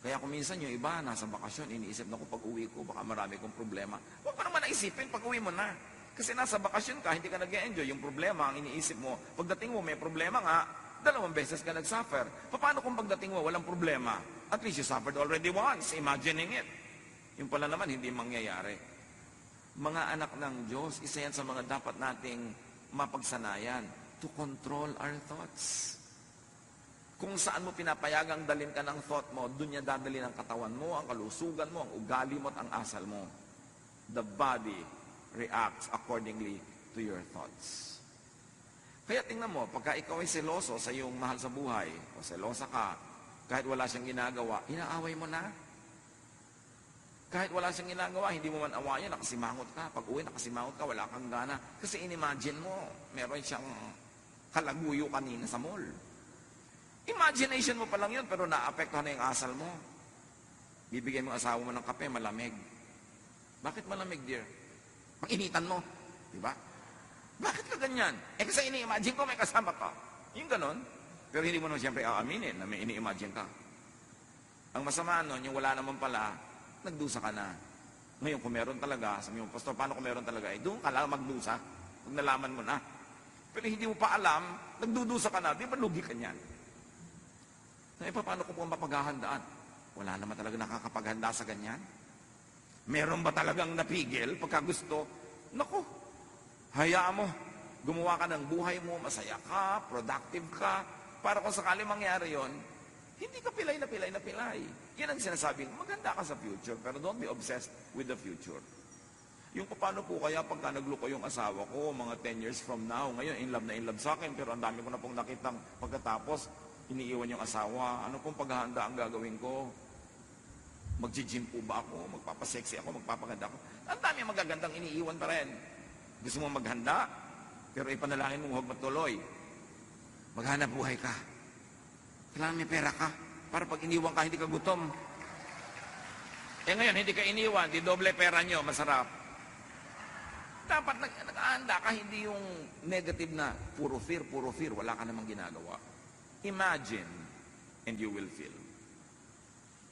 Kaya kung minsan yung iba, nasa bakasyon, iniisip na ko pag uwi ko, baka marami kong problema. Huwag pa naman naisipin pag uwi mo na. Kasi nasa bakasyon ka, hindi ka nag-enjoy. Yung problema, ang iniisip mo, pagdating mo may problema nga, 2 beses ka nag-suffer. Paano kung pagdating mo walang problema? At least you suffered already once, imagining it. Yung pala naman, hindi mangyayari. Mga anak ng Diyos, isa yan sa mga dapat nating mapagsanayan to control our thoughts. Kung saan mo pinapayagang dalhin ka ng thought mo, doon niya dadalhin ang katawan mo, ang kalusugan mo, ang ugali mo at ang asal mo. The body reacts accordingly to your thoughts. Kaya tingnan mo, pagka ikaw ay seloso sa iyong mahal sa buhay, o selosa ka, kahit wala siyang ginagawa, inaaway mo na. Kahit wala siyang ginagawa, hindi mo man awayan, nakasimangot ka. Pag uwi, nakasimangot ka, wala kang gana. Kasi inimagine mo, meron siyang kalaguyo kanina sa mall. Imagination mo pa lang yun, pero naapektuhan na yung asal mo. Bibigyan mo asawa mo ng kape, malamig. Bakit malamig, dear? Pag-initan mo. Diba? Bakit ka ganyan? Kasi ini-imagine ko may kasama ka. Yung ganon. Pero hindi mo naman siyempre aaminin na may ini-imagine ka. Ang masama nun, yung wala naman pala, nagdusa ka na. Ngayon, kung meron talaga, sabi mo, Pastor, paano kung meron talaga? Doon ka lang magdusa. Pag nalaman mo na. Pero hindi mo pa alam, nagdudusa ka na, di ba lugi ka niyan? Paano ko po mapaghahandaan? Wala naman talaga nakakapaghanda sa ganyan. Meron ba talagang napigil pagka gusto? Naku, hayaan mo. Gumawa ka ng buhay mo, masaya ka, productive ka, para kung sakali mangyari yon, hindi ka pilay na pilay na pilay. Yan ang sinasabi, maganda ka sa future, pero don't be obsessed with the future. Yung paano po kaya pagka nagluko yung asawa ko, mga 10 years from now, ngayon in love sa akin, pero ang dami ko na pong nakitang pagkatapos, iniiwan yung asawa, ano pong paghahanda ang gagawin ko? Mag-gym po ba ako? Magpapasexy ako? Magpapaganda ako? Ang dami magagandang iniiwan pa rin. Gusto mo maghanda? Pero ipanalangin mo huwag matuloy. Maghanap buhay ka. Kailangan may pera ka. Para pag iniwan ka, hindi ka gutom. Ngayon, hindi ka iniwan, di doble pera nyo, masarap. Dapat nag-aanda ka, hindi yung negative na puro fear, wala ka namang ginagawa. Imagine, and you will feel.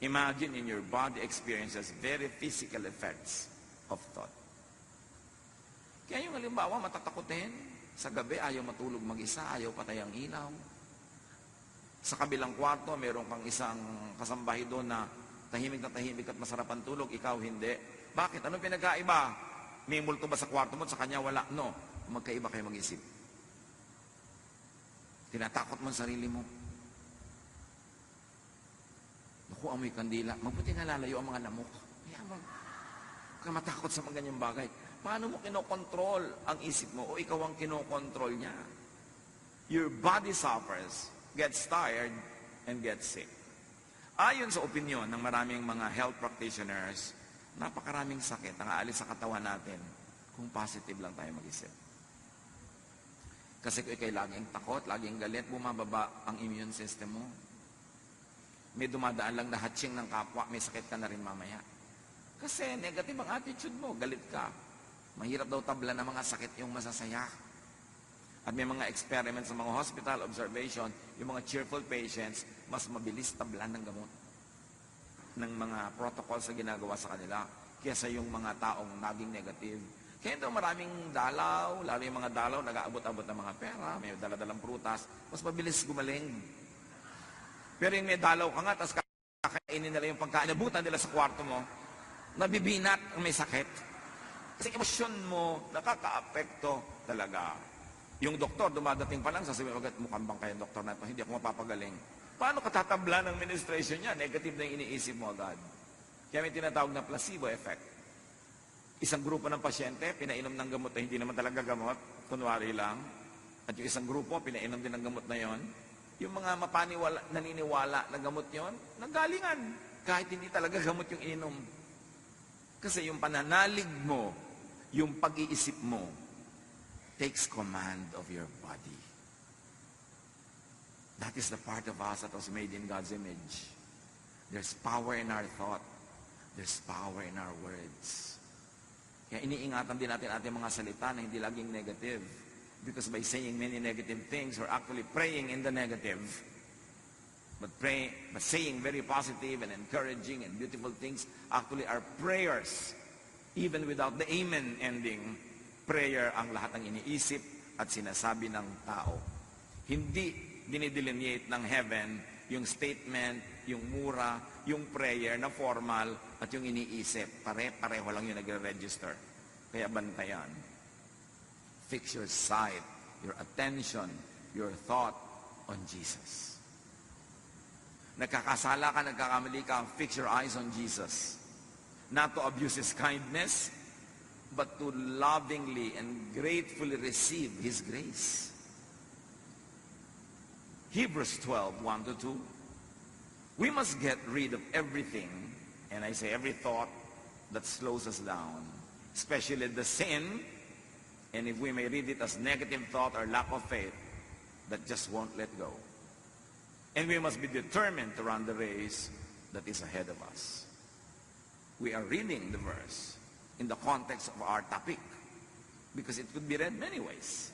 Imagine in your body experiences very physical effects of thought. Kaya yung halimbawa, matatakotin. Sa gabi, ayaw matulog mag-isa, ayaw patay ang ilaw. Sa kabilang kwarto, meron kang isang kasambahay doon na tahimik at masarap ang tulog, ikaw hindi. Bakit? Anong pinagkaiba? May multo ba sa kwarto mo at sa kanya wala? No. Magkaiba kayo mag-isip. Tinatakot mo ang sarili mo. Naku, amoy kandila. Mabuti nga lalayo ang mga lamok. Kaya mo, ka matakot sa mga ganyang bagay. Paano mo kinokontrol ang isip mo o ikaw ang kinokontrol niya? Your body suffers, gets tired, and gets sick. Ayon sa opinion ng maraming mga health practitioners, napakaraming sakit ang aalis sa katawan natin kung positive lang tayo mag-isip. Kasi kung ikay laging takot, laging galit, bumababa ang immune system mo. May dumadaan lang na hatching ng kapwa, may sakit ka na rin mamaya. Kasi negative ang attitude mo, galit ka. Mahirap daw tabla ng mga sakit yung masasaya. At may mga experiments sa mga hospital observation, yung mga cheerful patients, mas mabilis tablan ng gamot ng mga protocols na ginagawa sa kanila kaysa yung mga taong naging negative. Kaya daw maraming dalaw, lalo yung mga dalaw, nag-aabot-abot ng mga pera, may daladalang prutas, mas mabilis gumaling. Pero yung may dalaw ka nga, tapos kakainin nila yung pagkain, nabutan nila sa kwarto mo, nabibinat ang may sakit. Kasi emosyon mo, nakaka-apekto talaga. Yung doktor, dumadating pa lang, sasabihin agad, mukhang bang kayo doktor na ito, hindi ako mapapagaling. Paano katatabla ng administration niya? Negative na yung iniisip mo agad. Kaya may tinatawag na placebo effect. Isang grupo ng pasyente, pinainom ng gamot na hindi naman talaga gamot, kunwari lang. At yung isang grupo, pinainom din ng gamot na yon. Yung mga naniniwala na gamot yon, nanggalingan. Kahit hindi talaga gamot yung ininom. Kasi yung pananalig mo, yung pag-iisip mo, takes command of your body. That is the part of us that was made in God's image. There's power in our thought. There's power in our words. Kaya iniingatan din natin ating mga salita na hindi laging negative. Because by saying many negative things, we're actually praying in the negative. But saying very positive and encouraging and beautiful things actually are prayers. Even without the amen ending, prayer ang lahat ng iniisip at sinasabi ng tao. Hindi dinidelineate ng heaven yung statement, yung mura, yung prayer na formal at yung iniisip. Pare-pareho lang yung nagre-register. Kaya bantayan. Fix your sight, your attention, your thought on Jesus. Nagkakasala ka, nagkakamali ka, fix your eyes on Jesus. Not to abuse His kindness, but to lovingly and gratefully receive His grace. Hebrews 12, 1-2. We must get rid of everything, and I say every thought that slows us down, especially the sin, and if we may read it as negative thought or lack of faith, that just won't let go. And we must be determined to run the race that is ahead of us. We are reading the verse in the context of our topic because it could be read many ways.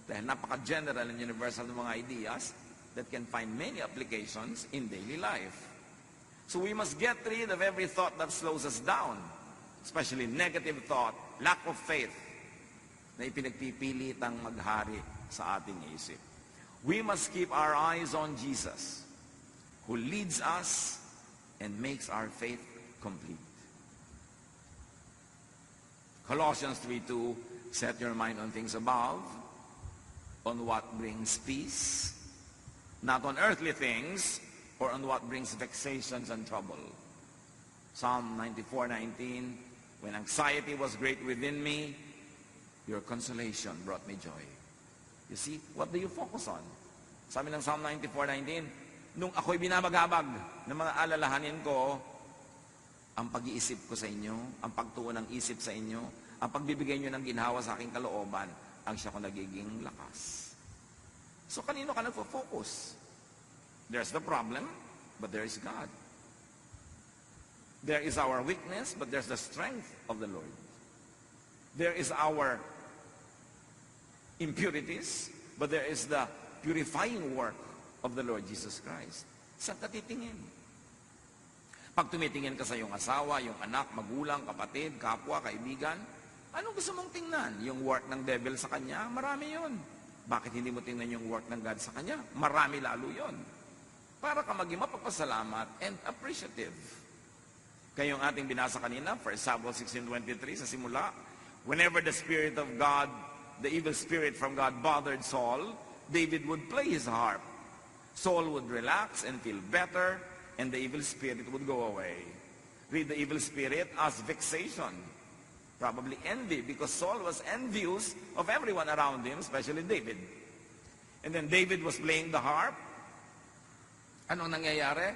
Dahil napaka-general and universal ng mga ideas that can find many applications in daily life. So we must get rid of every thought that slows us down, especially negative thought, lack of faith, na ipinagpipilitang maghari sa ating isip. We must keep our eyes on Jesus, who leads us and makes our faith complete. Colossians 3:2, set your mind on things above, on what brings peace, not on earthly things, or on what brings vexations and trouble. Psalm 94:19, when anxiety was great within me, your consolation brought me joy. You see, what do you focus on? Sabi ng Psalm 94:19, nung ako'y binabagabag ng mga alalahanin ko, ang pag-iisip ko sa inyo, ang pagtuon ng isip sa inyo, ang pagbibigay nyo ng ginhawa sa aking kalooban, ang siya ko nagiging lakas. So kanino ka nagpo-focus? There's the problem, but there is God. There is our weakness, but there's the strength of the Lord. There is our impurities, but there is the purifying work of the Lord Jesus Christ. Saan ka titingin? Pag tumitingin ka sa iyong asawa, iyong anak, magulang, kapatid, kapwa, kaibigan, anong gusto mong tingnan? Yung work ng devil sa kanya? Marami yun. Bakit hindi mo tingnan yung work ng God sa kanya? Marami lalo yun. Para ka maging mapagpasalamat and appreciative. Kayong ating binasa kanina, 1 Samuel 16:23 sa simula, whenever the Spirit of God, the evil spirit from God bothered Saul, David would play his harp. Saul would relax and feel better, and the evil spirit would go away. Read the evil spirit as vexation, probably envy, because Saul was envious of everyone around him, especially David. And then David was playing the harp. Anong nangyayari?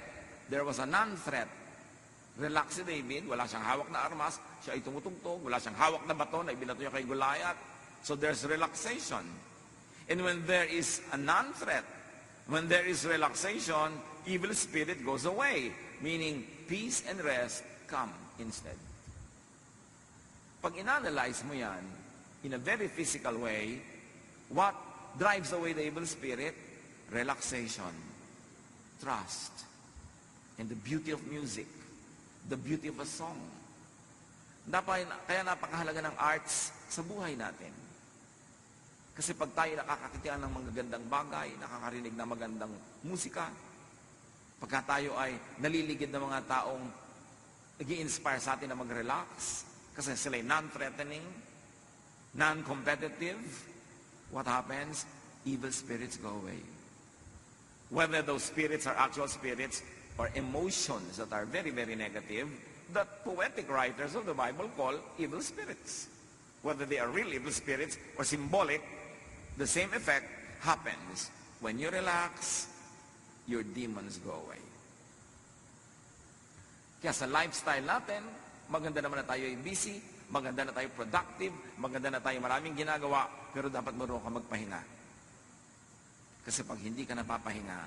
There was a non-threat. Relax si David, wala siyang hawak na armas, siya ay tumutugtog, wala siyang hawak na bato na ibinato niya kay Goliath. So there's relaxation. And when there is a non-threat, when there is relaxation, evil spirit goes away, meaning peace and rest come instead. Pag inanalyze mo yan, in a very physical way, what drives away the evil spirit? Relaxation, trust, and the beauty of music, the beauty of a song. Kaya napakahalaga ng arts sa buhay natin. Kasi pag tayo nakakakitian ng magagandang bagay, nakakarinig ng magandang musika, pagka tayo ay naliligid ng mga taong nag-i-inspire sa atin na mag-relax, kasi sila ay non-threatening, non-competitive, what happens? Evil spirits go away. Whether those spirits are actual spirits or emotions that are very, very negative, that poetic writers of the Bible call evil spirits. Whether they are real evil spirits or symbolic, the same effect happens. When you relax, your demons go away. Kaya sa lifestyle natin, maganda naman na tayo ay busy, maganda na tayo productive, maganda na tayo maraming ginagawa, pero dapat marunong ka magpahinga. Kasi pag hindi ka napapahinga,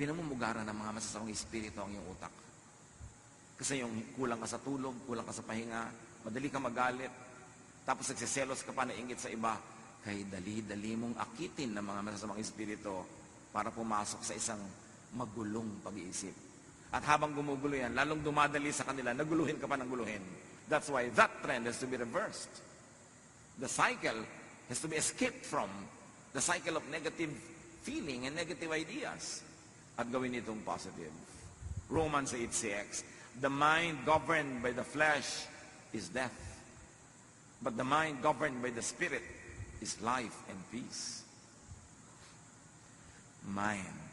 pinamumugaran ng mga masasamang espiritu ang iyong utak. Kasi yung kulang ka sa tulog, kulang ka sa pahinga, madali ka magalit, tapos nagsiselos ka pa, nainggit sa iba, kay dali-dali mong akitin ng mga masasamang espiritu para pumasok sa isang magulong pag-iisip. At habang gumugulo yan, lalong dumadali sa kanila, naguluhin ka pa ng guluhin. That's why that trend has to be reversed. The cycle has to be escaped from, the cycle of negative feeling and negative ideas, at gawin itong positive. Romans 8:6, the mind governed by the flesh is death, but the mind governed by the Spirit is life and peace. Mind.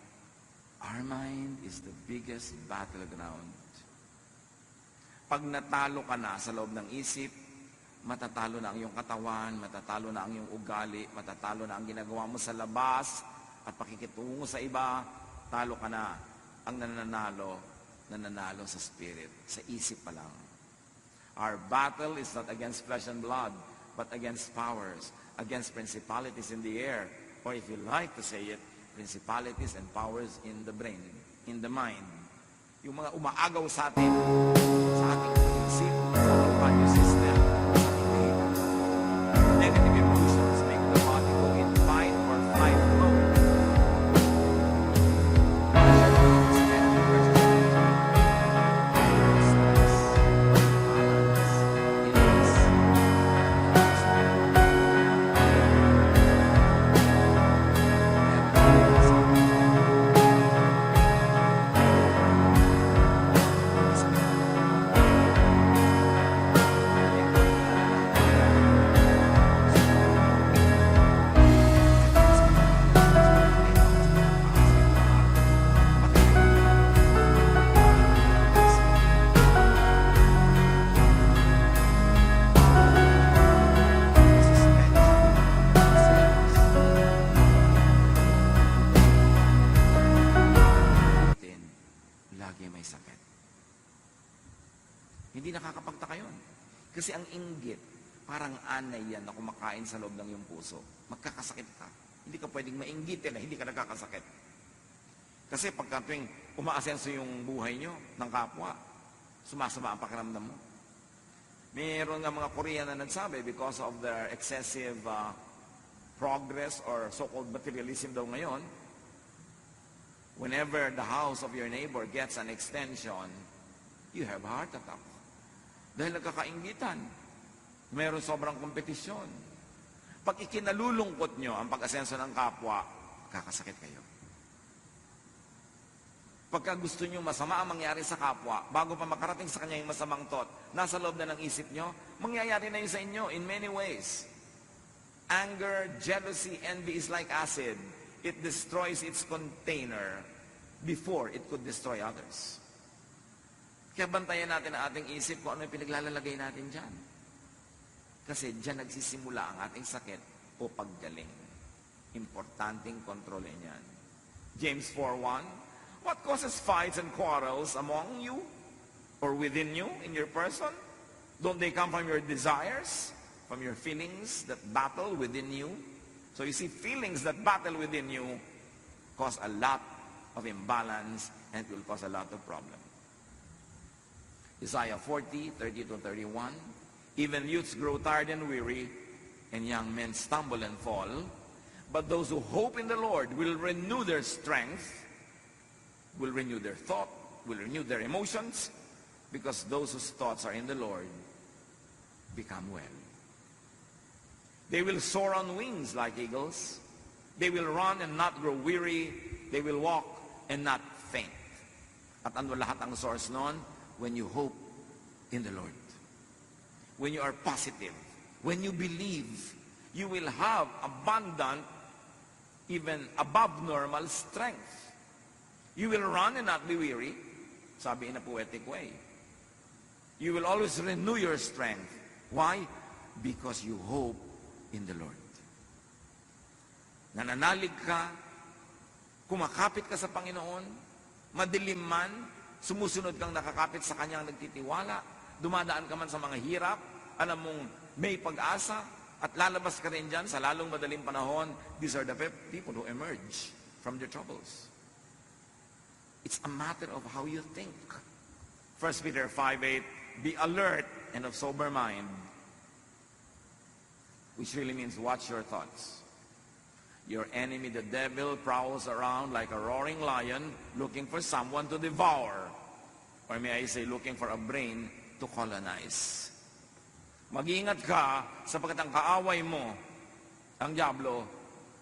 Our mind is the biggest battleground. Pag natalo ka na sa loob ng isip, matatalo na ang iyong katawan, matatalo na ang iyong ugali, matatalo na ang ginagawa mo sa labas, at pakikitungo sa iba, talo ka na. Ang nananalo sa spirit, sa isip pa lang. Our battle is not against flesh and blood, but against powers, against principalities in the air, or if you like to say it, principalities and powers in the brain, in the mind. Yung mga umaagaw sa atin, sa ating isip, sa ating value system, sa ating behavior. Negative emotions make the body go in fight or flight mode. Lagi may sakit. Hindi nakakapagtaka yun. Kasi ang inggit, parang anay yan na kumakain sa loob ng iyong puso. Magkakasakit ka. Hindi ka pwedeng mainggitin na hindi ka nagkakasakit. Kasi pagka tuwing umaasenso yung buhay nyo ng kapwa, sumasama ang pakiramdam mo. Mayroon nga mga Korean na nagsabi because of their excessive progress or so-called materialism daw ngayon, whenever the house of your neighbor gets an extension, you have a heart attack. Dahil nagkakainggitan. Mayroon sobrang kompetisyon. Pag ikinalulungkot nyo ang pag-asenso ng kapwa, kakasakit kayo. Pagka gusto nyo masama ang mangyari sa kapwa, bago pa makarating sa kanya yung masamang thought, nasa loob na ng isip nyo, mangyayari na yun sa inyo in many ways. Anger, jealousy, envy is like acid. It destroys its container before it could destroy others. Kaya bantayan natin ang ating isip kung ano yung pinaglalagay natin dyan. Kasi dyan nagsisimula ang ating sakit o paggaling. Importanteng kontrolin yan. James 4:1, what causes fights and quarrels among you or within you in your person? Don't they come from your desires, from your feelings that battle within you? So you see, feelings that battle within you cause a lot of imbalance and it will cause a lot of problem. Isaiah 40:30-31, even youths grow tired and weary, and young men stumble and fall. But those who hope in the Lord will renew their strength, will renew their thought, will renew their emotions, because those whose thoughts are in the Lord become well. They will soar on wings like eagles. They will run and not grow weary. They will walk and not faint. At ano lahat ang source nun? When you hope in the Lord. When you are positive. When you believe, you will have abundant, even above normal strength. You will run and not be weary. Sabi in a poetic way. You will always renew your strength. Why? Because you hope in the Lord. Nananalig ka, kumakapit ka sa Panginoon, madilim man, sumusunod kang nakakapit sa Kanyang nagtitiwala, dumadaan ka man sa mga hirap, alam mong may pag-asa, at lalabas ka rin dyan sa lalong madaling panahon. These are the people who emerge from their troubles. It's a matter of how you think. 1 Peter 5:8, be alert and of sober mind, which really means watch your thoughts. Your enemy, the devil, prowls around like a roaring lion looking for someone to devour. Or may I say, looking for a brain to colonize. Mag-iingat ka sapagkat ang kaaway mo, ang diablo,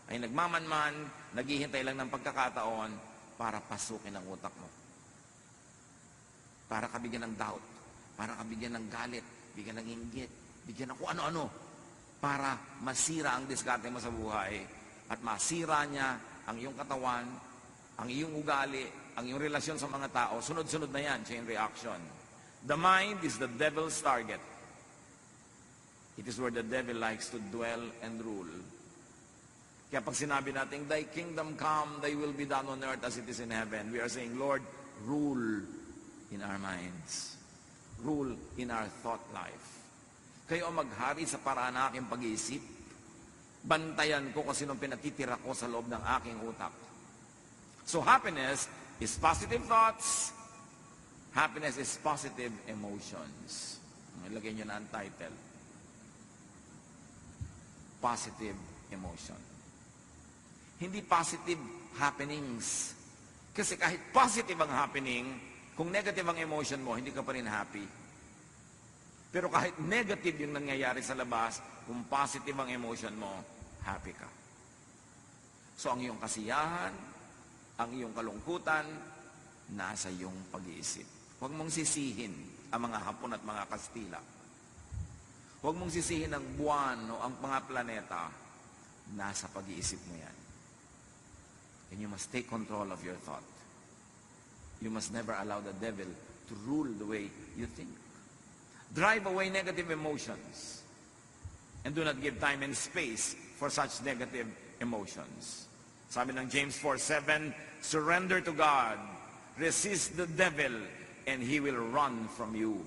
ay nagmamanman, naghihintay lang ng pagkakataon para pasukin ang utak mo. Para kabigyan ng doubt, para kabigyan ng galit, bigyan ng inggit, bigyan ng kung ano-ano, para masira ang diskarte mo sa buhay at masira niya ang iyong katawan, ang iyong ugali, ang iyong relasyon sa mga tao. Sunod-sunod na yan, chain reaction. The mind is the devil's target. It is where the devil likes to dwell and rule. Kaya pag sinabi natin, thy kingdom come, thy will be done on earth as it is in heaven, we are saying, Lord, rule in our minds. Rule in our thought life. Kayo ang maghari sa paraan ng aking pag-iisip. Bantayan ko kung sinong pinatitira ko sa loob ng aking utak. So happiness is positive thoughts. Happiness is positive emotions. Ilagay nyo na ang title. Positive emotion. Hindi positive happenings. Kasi kahit positive ang happening, kung negative ang emotion mo, hindi ka pa rin happy. Pero kahit negative yung nangyayari sa labas, kung positive ang emotion mo, happy ka. So ang iyong kasiyahan, ang iyong kalungkutan, nasa iyong pag-iisip. Huwag mong sisihin ang mga Hapon at mga Kastila. Huwag mong sisihin ang buwan o ang mga planeta. Nasa pag-iisip mo yan. And you must take control of your thought. You must never allow the devil to rule the way you think. Drive away negative emotions. And do not give time and space for such negative emotions. Sabi ng James 4:7, surrender to God, resist the devil, and he will run from you.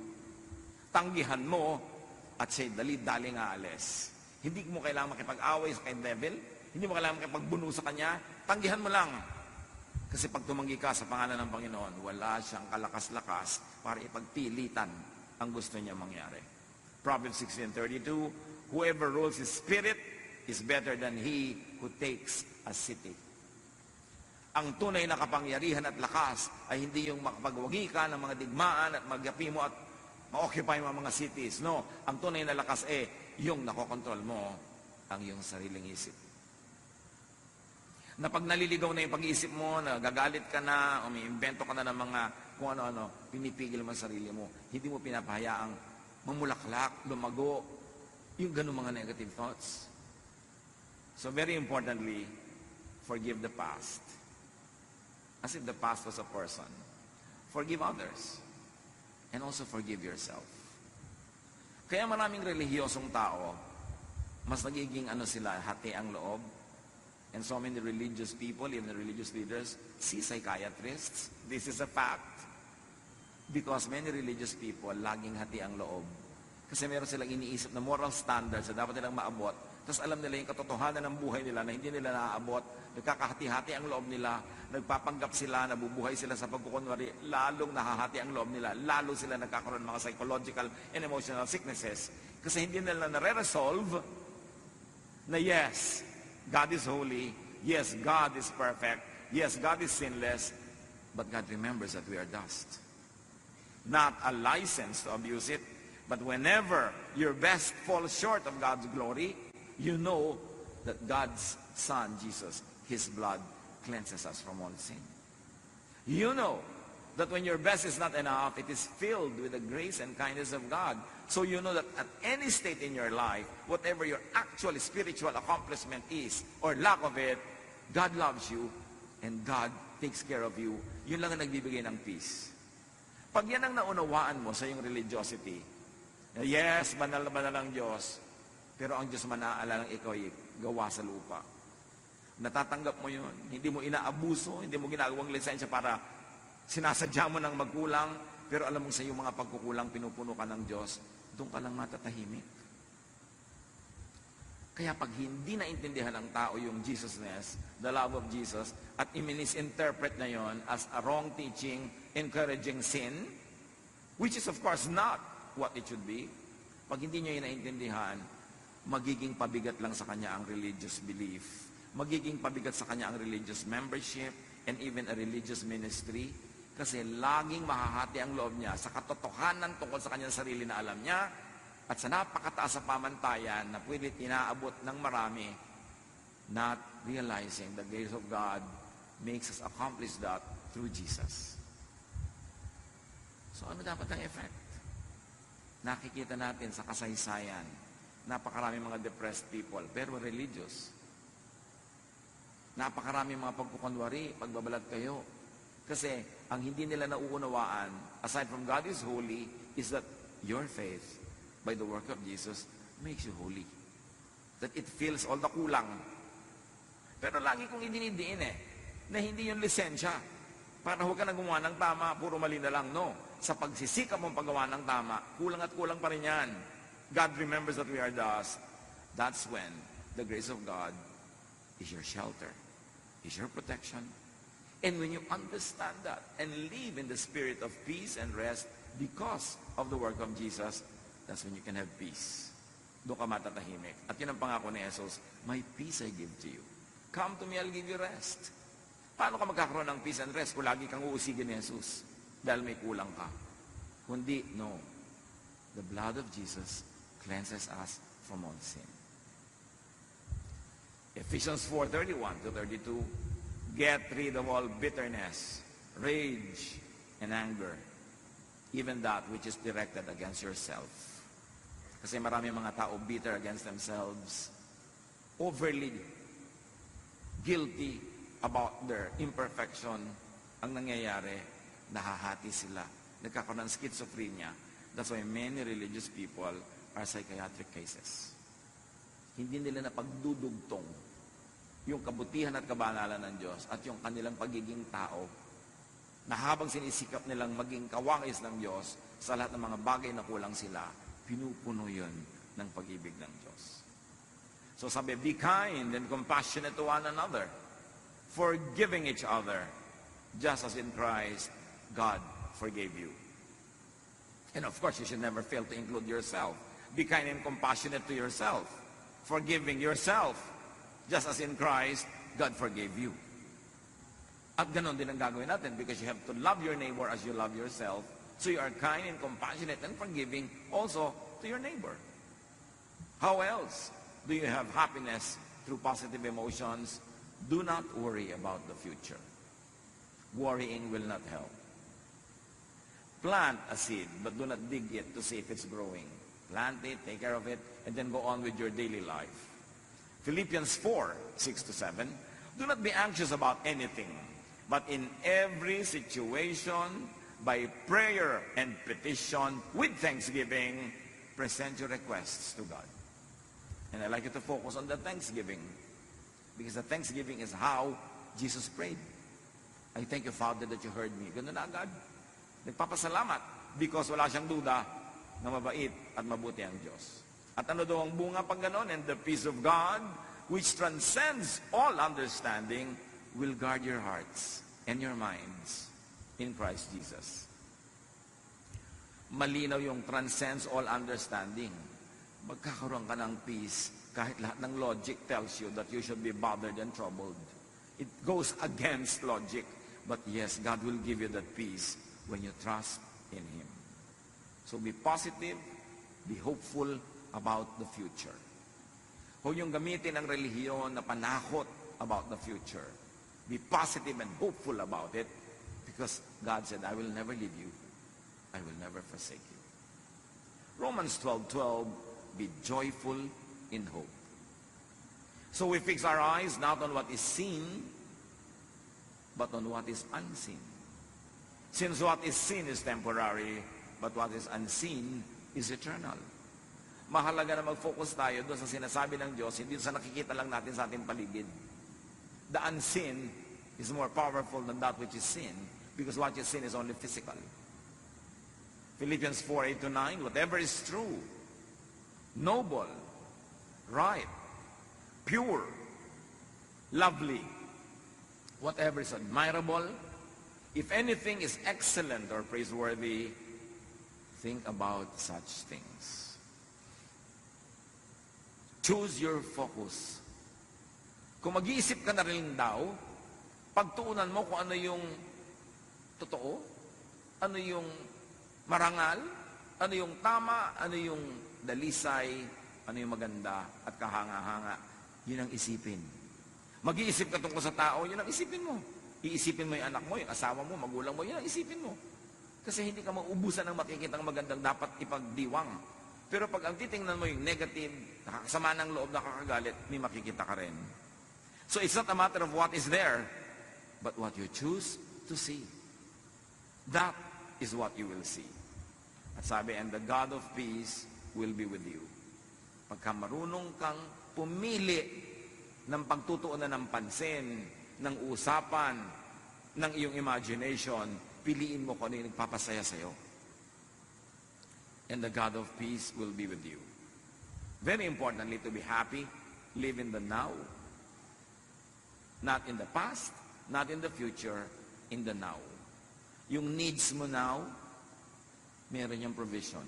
Tanggihan mo at siya'y dali-daling aalis. Hindi mo kailangan makipag-away sa kay devil, hindi mo kailangan makipagbuno sa kanya, tanggihan mo lang. Kasi pag tumanggi ka sa pangalan ng Panginoon, wala siyang kalakas-lakas para ipagpilitan ang gusto niya mangyari. Proverbs 16:32, whoever rules his spirit is better than he who takes a city. Ang tunay na kapangyarihan at lakas ay hindi yung makapagwagi ka ng mga digmaan at magapi mo at ma-occupy mo ang mga cities. No, ang tunay na lakas yung nakokontrol mo ang iyong sariling isip. Na pag naliligaw na yung pag-iisip mo, nagagalit ka na, umiimbento ka na ng mga kung ano-ano, pinipigil mo ang sarili mo. Hindi mo pinapahayaang mamulaklak, lumago, yung ganun mga negative thoughts. So very importantly, forgive the past. As if the past was a person. Forgive others. And also forgive yourself. Kaya maraming relihiyosong tao, mas nagiging sila, hati ang loob. And so many religious people, even the religious leaders, see psychiatrists. This is a fact. Because many religious people, laging hati ang loob. Kasi meron silang iniisip na moral standards na dapat nilang maabot. Tapos alam nila yung katotohanan ng buhay nila na hindi nila naaabot. Nagkakahati-hati ang loob nila. Nagpapanggap sila, nabubuhay sila sa pagkukunwari. Lalong nahahati ang loob nila. Lalo sila nagkakaroon ng mga psychological and emotional sicknesses. Kasi hindi nila nare-resolve na yes, God is holy. Yes, God is perfect. Yes, God is sinless. But God remembers that we are dust. Not a license to abuse it, but whenever your best falls short of God's glory, you know that God's Son, Jesus, His blood cleanses us from all sin. You know that when your best is not enough, it is filled with the grace and kindness of God. So you know that at any state in your life, whatever your actual spiritual accomplishment is, or lack of it, God loves you and God takes care of you. Yun lang ang nagbibigay ng peace. Pag yan ang naunawaan mo sa iyong religiosity, yes, banal na banal ang Diyos, pero ang Diyos manaalang ikaw ay gawa sa lupa. Natatanggap mo yun. Hindi mo inaabuso, hindi mo ginagawang lisensya para sinasadya mo ng magkulang, pero alam mo sa iyong mga pagkukulang, pinupuno ka ng Diyos, doon ka lang matatahimik. Kaya pag hindi naintindihan ng tao yung Jesusness, the love of Jesus, at i-misinterpret na yon as a wrong teaching, encouraging sin, which is of course not what it should be, pag hindi nyo yun naintindihan, magiging pabigat lang sa kanya ang religious belief. Magiging pabigat sa kanya ang religious membership and even a religious ministry. Kasi laging mahahati ang loob niya sa katotohanan tungkol sa kanyang sarili na alam niya at sa napakataas sa pamantayan na pwede tinaabot ng marami, not realizing the grace of God makes us accomplish that through Jesus. So ano dapat ang effect? Nakikita natin sa kasaysayan, napakarami mga depressed people, pero religious. Napakarami mga pagkukunwari, pagbabalat kayo. Kasi ang hindi nila nauunawaan, aside from God is holy, is that your faith, by the work of Jesus, makes you holy. That it fills all the kulang. Pero lagi kong idinidiin na hindi yung lisensya. Para huwag ka na gumawa ng tama, puro mali na lang, no. Sa pagsisikap mong paggawa ng tama, kulang at kulang pa rin yan. God remembers that we are dust. That's when the grace of God is your shelter, is your protection. And when you understand that and live in the spirit of peace and rest because of the work of Jesus, that's when you can have peace. Doon ka matatahimik. At yun ang pangako ni Jesus, my peace I give to you. Come to me, I'll give you rest. Paano ka magkakaroon ng peace and rest kung lagi kang uusigin ni Jesus dahil may kulang ka? Kundi, no. The blood of Jesus cleanses us from all sin. Ephesians 4:31-32, get rid of all bitterness, rage, and anger, even that which is directed against yourself. Kasi marami mga tao bitter against themselves, overly guilty about their imperfection. Ang nangyayari, nahahati sila. Nagkakaroon ng schizophrenia. That's why many religious people are psychiatric cases. Hindi nila napagdudugtong yung kabutihan at kabanalan ng Diyos at yung kanilang pagiging tao na habang sinisikap nilang maging kawangis ng Diyos sa lahat ng mga bagay na kulang sila, pinupuno yun ng pag-ibig ng Diyos. So sabi, be kind and compassionate to one another, forgiving each other, just as in Christ, God forgave you. And of course, you should never fail to include yourself. Be kind and compassionate to yourself, forgiving yourself, just as in Christ, God forgave you. At ganon din ang gagawin natin because you have to love your neighbor as you love yourself. So you are kind and compassionate and forgiving also to your neighbor. How else do you have happiness through positive emotions? Do not worry about the future. Worrying will not help. Plant a seed, but do not dig it to see if it's growing. Plant it, take care of it, and then go on with your daily life. Philippians 4:6-7, do not be anxious about anything, but in every situation, by prayer and petition, with thanksgiving, present your requests to God. And I like you to focus on the thanksgiving, because the thanksgiving is how Jesus prayed. I thank you, Father, that you heard me. Ganun na agad. Nagpapasalamat because wala siyang duda na mabait at mabuti ang Diyos. At ano daw ang bunga pag ganon? And the peace of God, which transcends all understanding, will guard your hearts and your minds in Christ Jesus. Malinaw yung transcends all understanding. Magkakaroon ka ng peace kahit lahat ng logic tells you that you should be bothered and troubled. It goes against logic. But yes, God will give you that peace when you trust in Him. So be positive, be hopeful about the future. Huwag yung gamitin ang relihiyon na panakot about the future. Be positive and hopeful about it because God said, I will never leave you. I will never forsake you. Romans 12:12, be joyful in hope. So we fix our eyes not on what is seen, but on what is unseen. Since what is seen is temporary, but what is unseen is eternal. Mahalaga na mag-focus tayo doon sa sinasabi ng Diyos, hindi sa nakikita lang natin sa ating paligid. The unseen is more powerful than that which is seen, because what is seen is only physical. Philippians 4:8-9, whatever is true, noble, right, pure, lovely, whatever is admirable, if anything is excellent or praiseworthy, think about such things. Choose your focus. Kung mag-iisip ka na rin daw, pagtuunan mo kung ano yung totoo, ano yung marangal, ano yung tama, ano yung dalisay, ano yung maganda at kahanga-hanga. Yun ang isipin. Mag-iisip ka tungkol sa tao, yun ang isipin mo. Iisipin mo yung anak mo, yung asawa mo, magulang mo, yun ang isipin mo. Kasi hindi ka mauubusan ng makikita ng magandang dapat ipagdiwang. Pero pag ang titingnan mo yung negative, nakakasama ng loob, nakakagalit, may makikita ka rin. So it's not a matter of what is there, but what you choose to see. That is what you will see. At sabi, and the God of peace will be with you. Pagka marunong kang pumili ng pagtutuunan ng pansin, ng usapan, ng iyong imagination, piliin mo kung ano yung nagpapasaya sa'yo. And the God of peace will be with you. Very importantly, to be happy Live in the now. Not in the past, not in the future, in the now. Yung needs mo now, meron yung provision.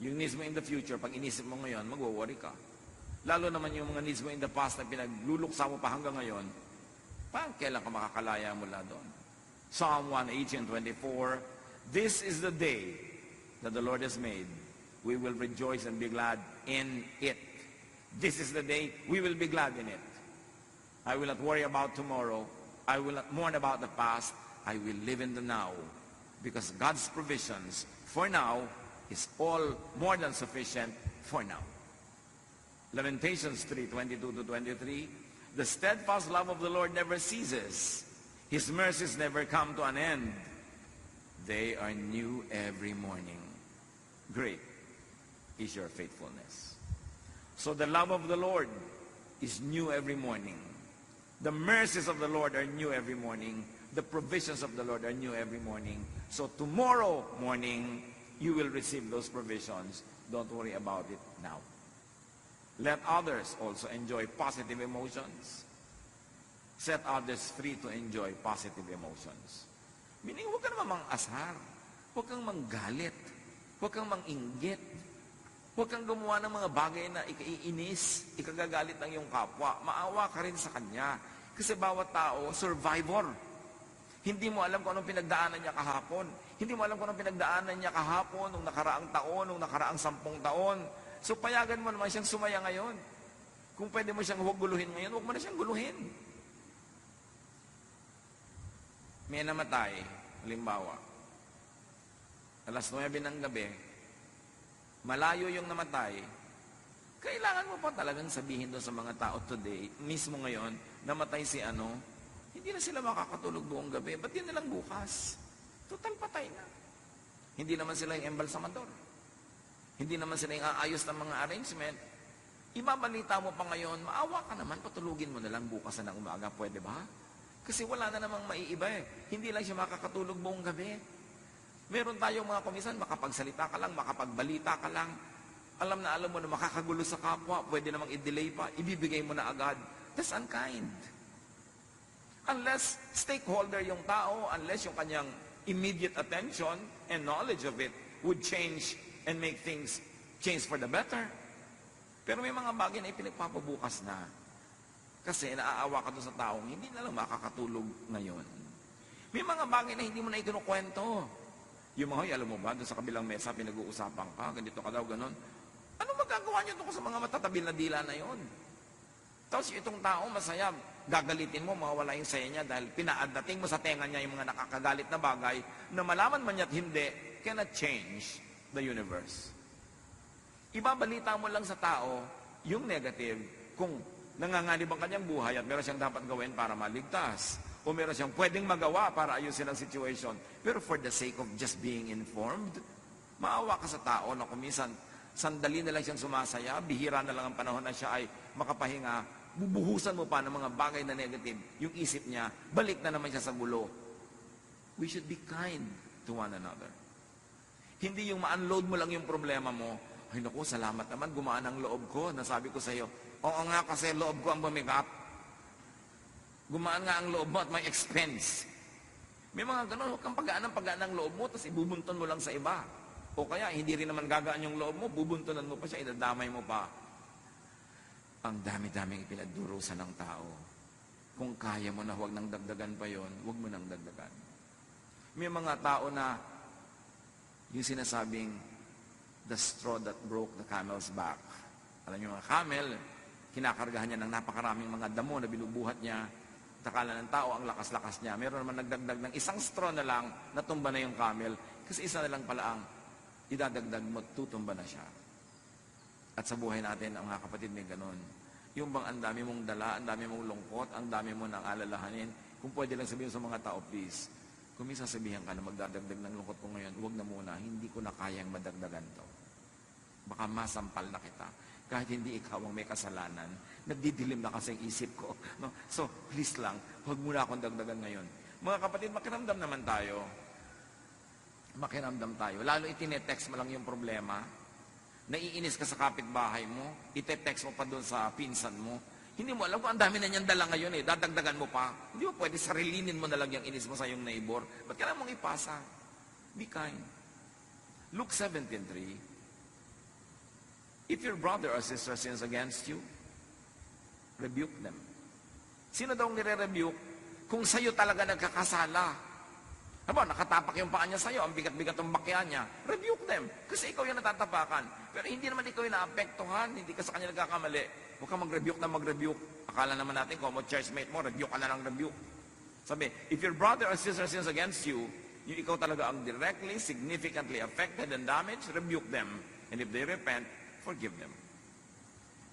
Yung needs mo in the future, pag inisip mo ngayon, magwo-worry ka. Lalo naman yung mga needs mo in the past na pinagluluksa mo pa hanggang ngayon, parang kailan ka makakalaya mula doon? Psalm 118:24, this is the day that the Lord has made. We will rejoice and be glad in it. This is the day we will be glad in it. I will not worry about tomorrow. I will not mourn about the past. I will live in the now. Because God's provisions for now is all more than sufficient for now. Lamentations 3:22-23, the steadfast love of the Lord never ceases. His mercies never come to an end. They are new every morning. Great is your faithfulness. So the love of the Lord is new every morning. The mercies of the Lord are new every morning. The provisions of the Lord are new every morning. So tomorrow morning, you will receive those provisions. Don't worry about it now. Let others also enjoy positive emotions. Set others free to enjoy positive emotions. Meaning, huwag ka naman mang-asar. Huwag kang manggalit. Huwag kang manginggit. Huwag kang gumawa ng mga bagay na ikaiinis, ikagagalit ng iyong kapwa. Maawa ka rin sa kanya. Kasi bawat tao, survivor. Hindi mo alam kung anong pinagdaanan niya kahapon. Hindi mo alam kung anong pinagdaanan niya kahapon, nung nakaraang taon, nung nakaraang 10 taon. So payagan mo naman siyang sumaya ngayon. Kung pwede mo siyang huwag guluhin ngayon, huwag mo na siyang guluhin. May namatay, halimbawa, alas 9 ng gabi, malayo yung namatay, kailangan mo pa talagang sabihin doon sa mga tao today, mismo ngayon, namatay si ano, hindi na sila makakatulog buong gabi. Ba't yun nilang bukas? Total patay na. Hindi naman sila yung embalsamador. Hindi naman sila yung aayos ng mga arrangement. Ibabalita mo pa ngayon, maawa ka naman, patulugin mo na lang bukas na ng umaga. Pwede ba? Kasi wala na namang maiiba eh. Hindi lang siya makakatulog buong gabi. Meron tayong mga komisan, makapagsalita ka lang, makapagbalita ka lang. Alam mo na makakagulo sa kapwa, pwede namang i-delay pa, ibibigay mo na agad. That's unkind. Unless stakeholder yung tao, unless yung kanyang immediate attention and knowledge of it would change and make things change for the better. Pero may mga bagay na ipinagpapabukas na. Kasi naaawa ka doon sa taong hindi na lang makakatulog ngayon. May mga bagay na hindi mo na ikinukwento. Yung mga, alam mo ba, doon sa kabilang mesa, pinag-uusapan ka, ganito ka daw, ganon. Ano magagawa niyo doon sa mga matatabil na dila na yon? Tapos itong tao, masaya, gagalitin mo, mawawala yung saya niya dahil pinaadating mo sa tenga niya yung mga nakakagalit na bagay na malaman man niya't hindi, cannot change the universe. Ibabalita mo lang sa tao yung negative kung nanganganib ang kanyang buhay at meron siyang dapat gawin para maligtas o meron siyang pwedeng magawa para ayusin ang situation. Pero for the sake of just being informed, maawa ka sa tao na kumisan sandali na lang siyang sumasaya, bihira na lang ang panahon na siya ay makapahinga, bubuhusan mo pa ng mga bagay na negative, yung isip niya, balik na naman siya sa gulo. We should be kind to one another. Hindi yung ma-unload mo lang yung problema mo, ay naku, salamat naman, gumaan ang loob ko, nasabi ko sa iyo, oo nga kasi loob ko ang bumigat. Gumaan nga ang loob mo at may expense. May mga ganun, huwag kang pagaan ng loob mo, tapos ibubunton mo lang sa iba. O kaya, hindi rin naman gagaan yung loob mo, bubuntunan mo pa siya, idadamay mo pa. Ang dami-daming ipinagdurusan ng tao. Kung kaya mo na huwag nang dagdagan pa yon, huwag mo nang dagdagan. May mga tao na yung sinasabing the straw that broke the camel's back. Alam niyo mga camel, kinakargahan niya ng napakaraming mga damo na binubuhat niya. Takala ng tao ang lakas-lakas niya. Meron naman nagdagdag ng isang straw na lang, natumba na yung camel. Kasi isa na lang pala ang idadagdag mo, tutumba na siya. At sa buhay natin, ang mga kapatid may ganun. Yung bang ang dami mong dala, ang dami mong lungkot, ang dami mo nang alalahanin, kung pwede lang sabihin sa mga tao, please, kung may sasabihan ka na magdadagdag ng lungkot ko ngayon, huwag na muna, hindi ko na kayang madagdagan to. Baka masampal na kita. Kahit hindi ikaw ang may kasalanan, nagdidilim na kasi ang isip ko. No? So, please lang, huwag muna akong dagdagan ngayon. Mga kapatid, makiramdam naman tayo. Makiramdam tayo. Lalo itinetext mo lang yung problema. Naiinis ka sa kapitbahay mo, ite-text mo pa doon sa pinsan mo, hindi mo alam kung ang dami na niyang dala ngayon eh, dadagdagan mo pa. Hindi mo pwede sarilinin mo na lang yung inis mo sa iyong neighbor. Ba't kailangan mong ipasa? Be kind. Luke 17:3. If your brother or sister sins against you, rebuke them. Sino daw nire-rebuke? Kung sa'yo talaga nagkakasala. Haba, nakatapak yung paa niya sa'yo, ang bigat-bigat ng bakya niya, rebuke them. Kasi ikaw yung natatapakan. Pero hindi naman ikaw yung naapektuhan, hindi ka sa kanya nagkakamali. Huwag kang mag-rebuke na mag-rebuke. Akala naman natin, kung mo churchmate mo, rebuke ka na lang rebuke. Sabi, if your brother or sister sins against you, yung ikaw talaga ang directly, significantly affected and damaged, rebuke them. And if they repent, forgive them.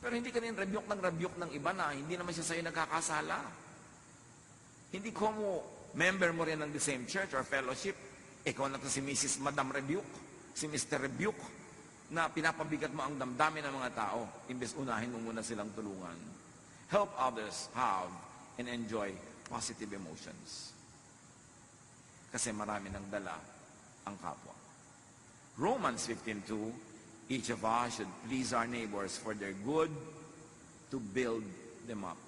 Pero hindi ka rin rebuke ng iba na hindi naman siya sa'yo nagkakasala. Hindi ko mo member mo rin ng the same church or fellowship, ikaw na to si Mrs. Madam Rebuke, si Mr. Rebuke, na pinapabigat mo ang damdamin ng mga tao, imbes unahin mo muna silang tulungan. Help others have and enjoy positive emotions. Kasi marami ng dala ang kapwa. Romans 15:2, each of us should please our neighbors for their good to build them up.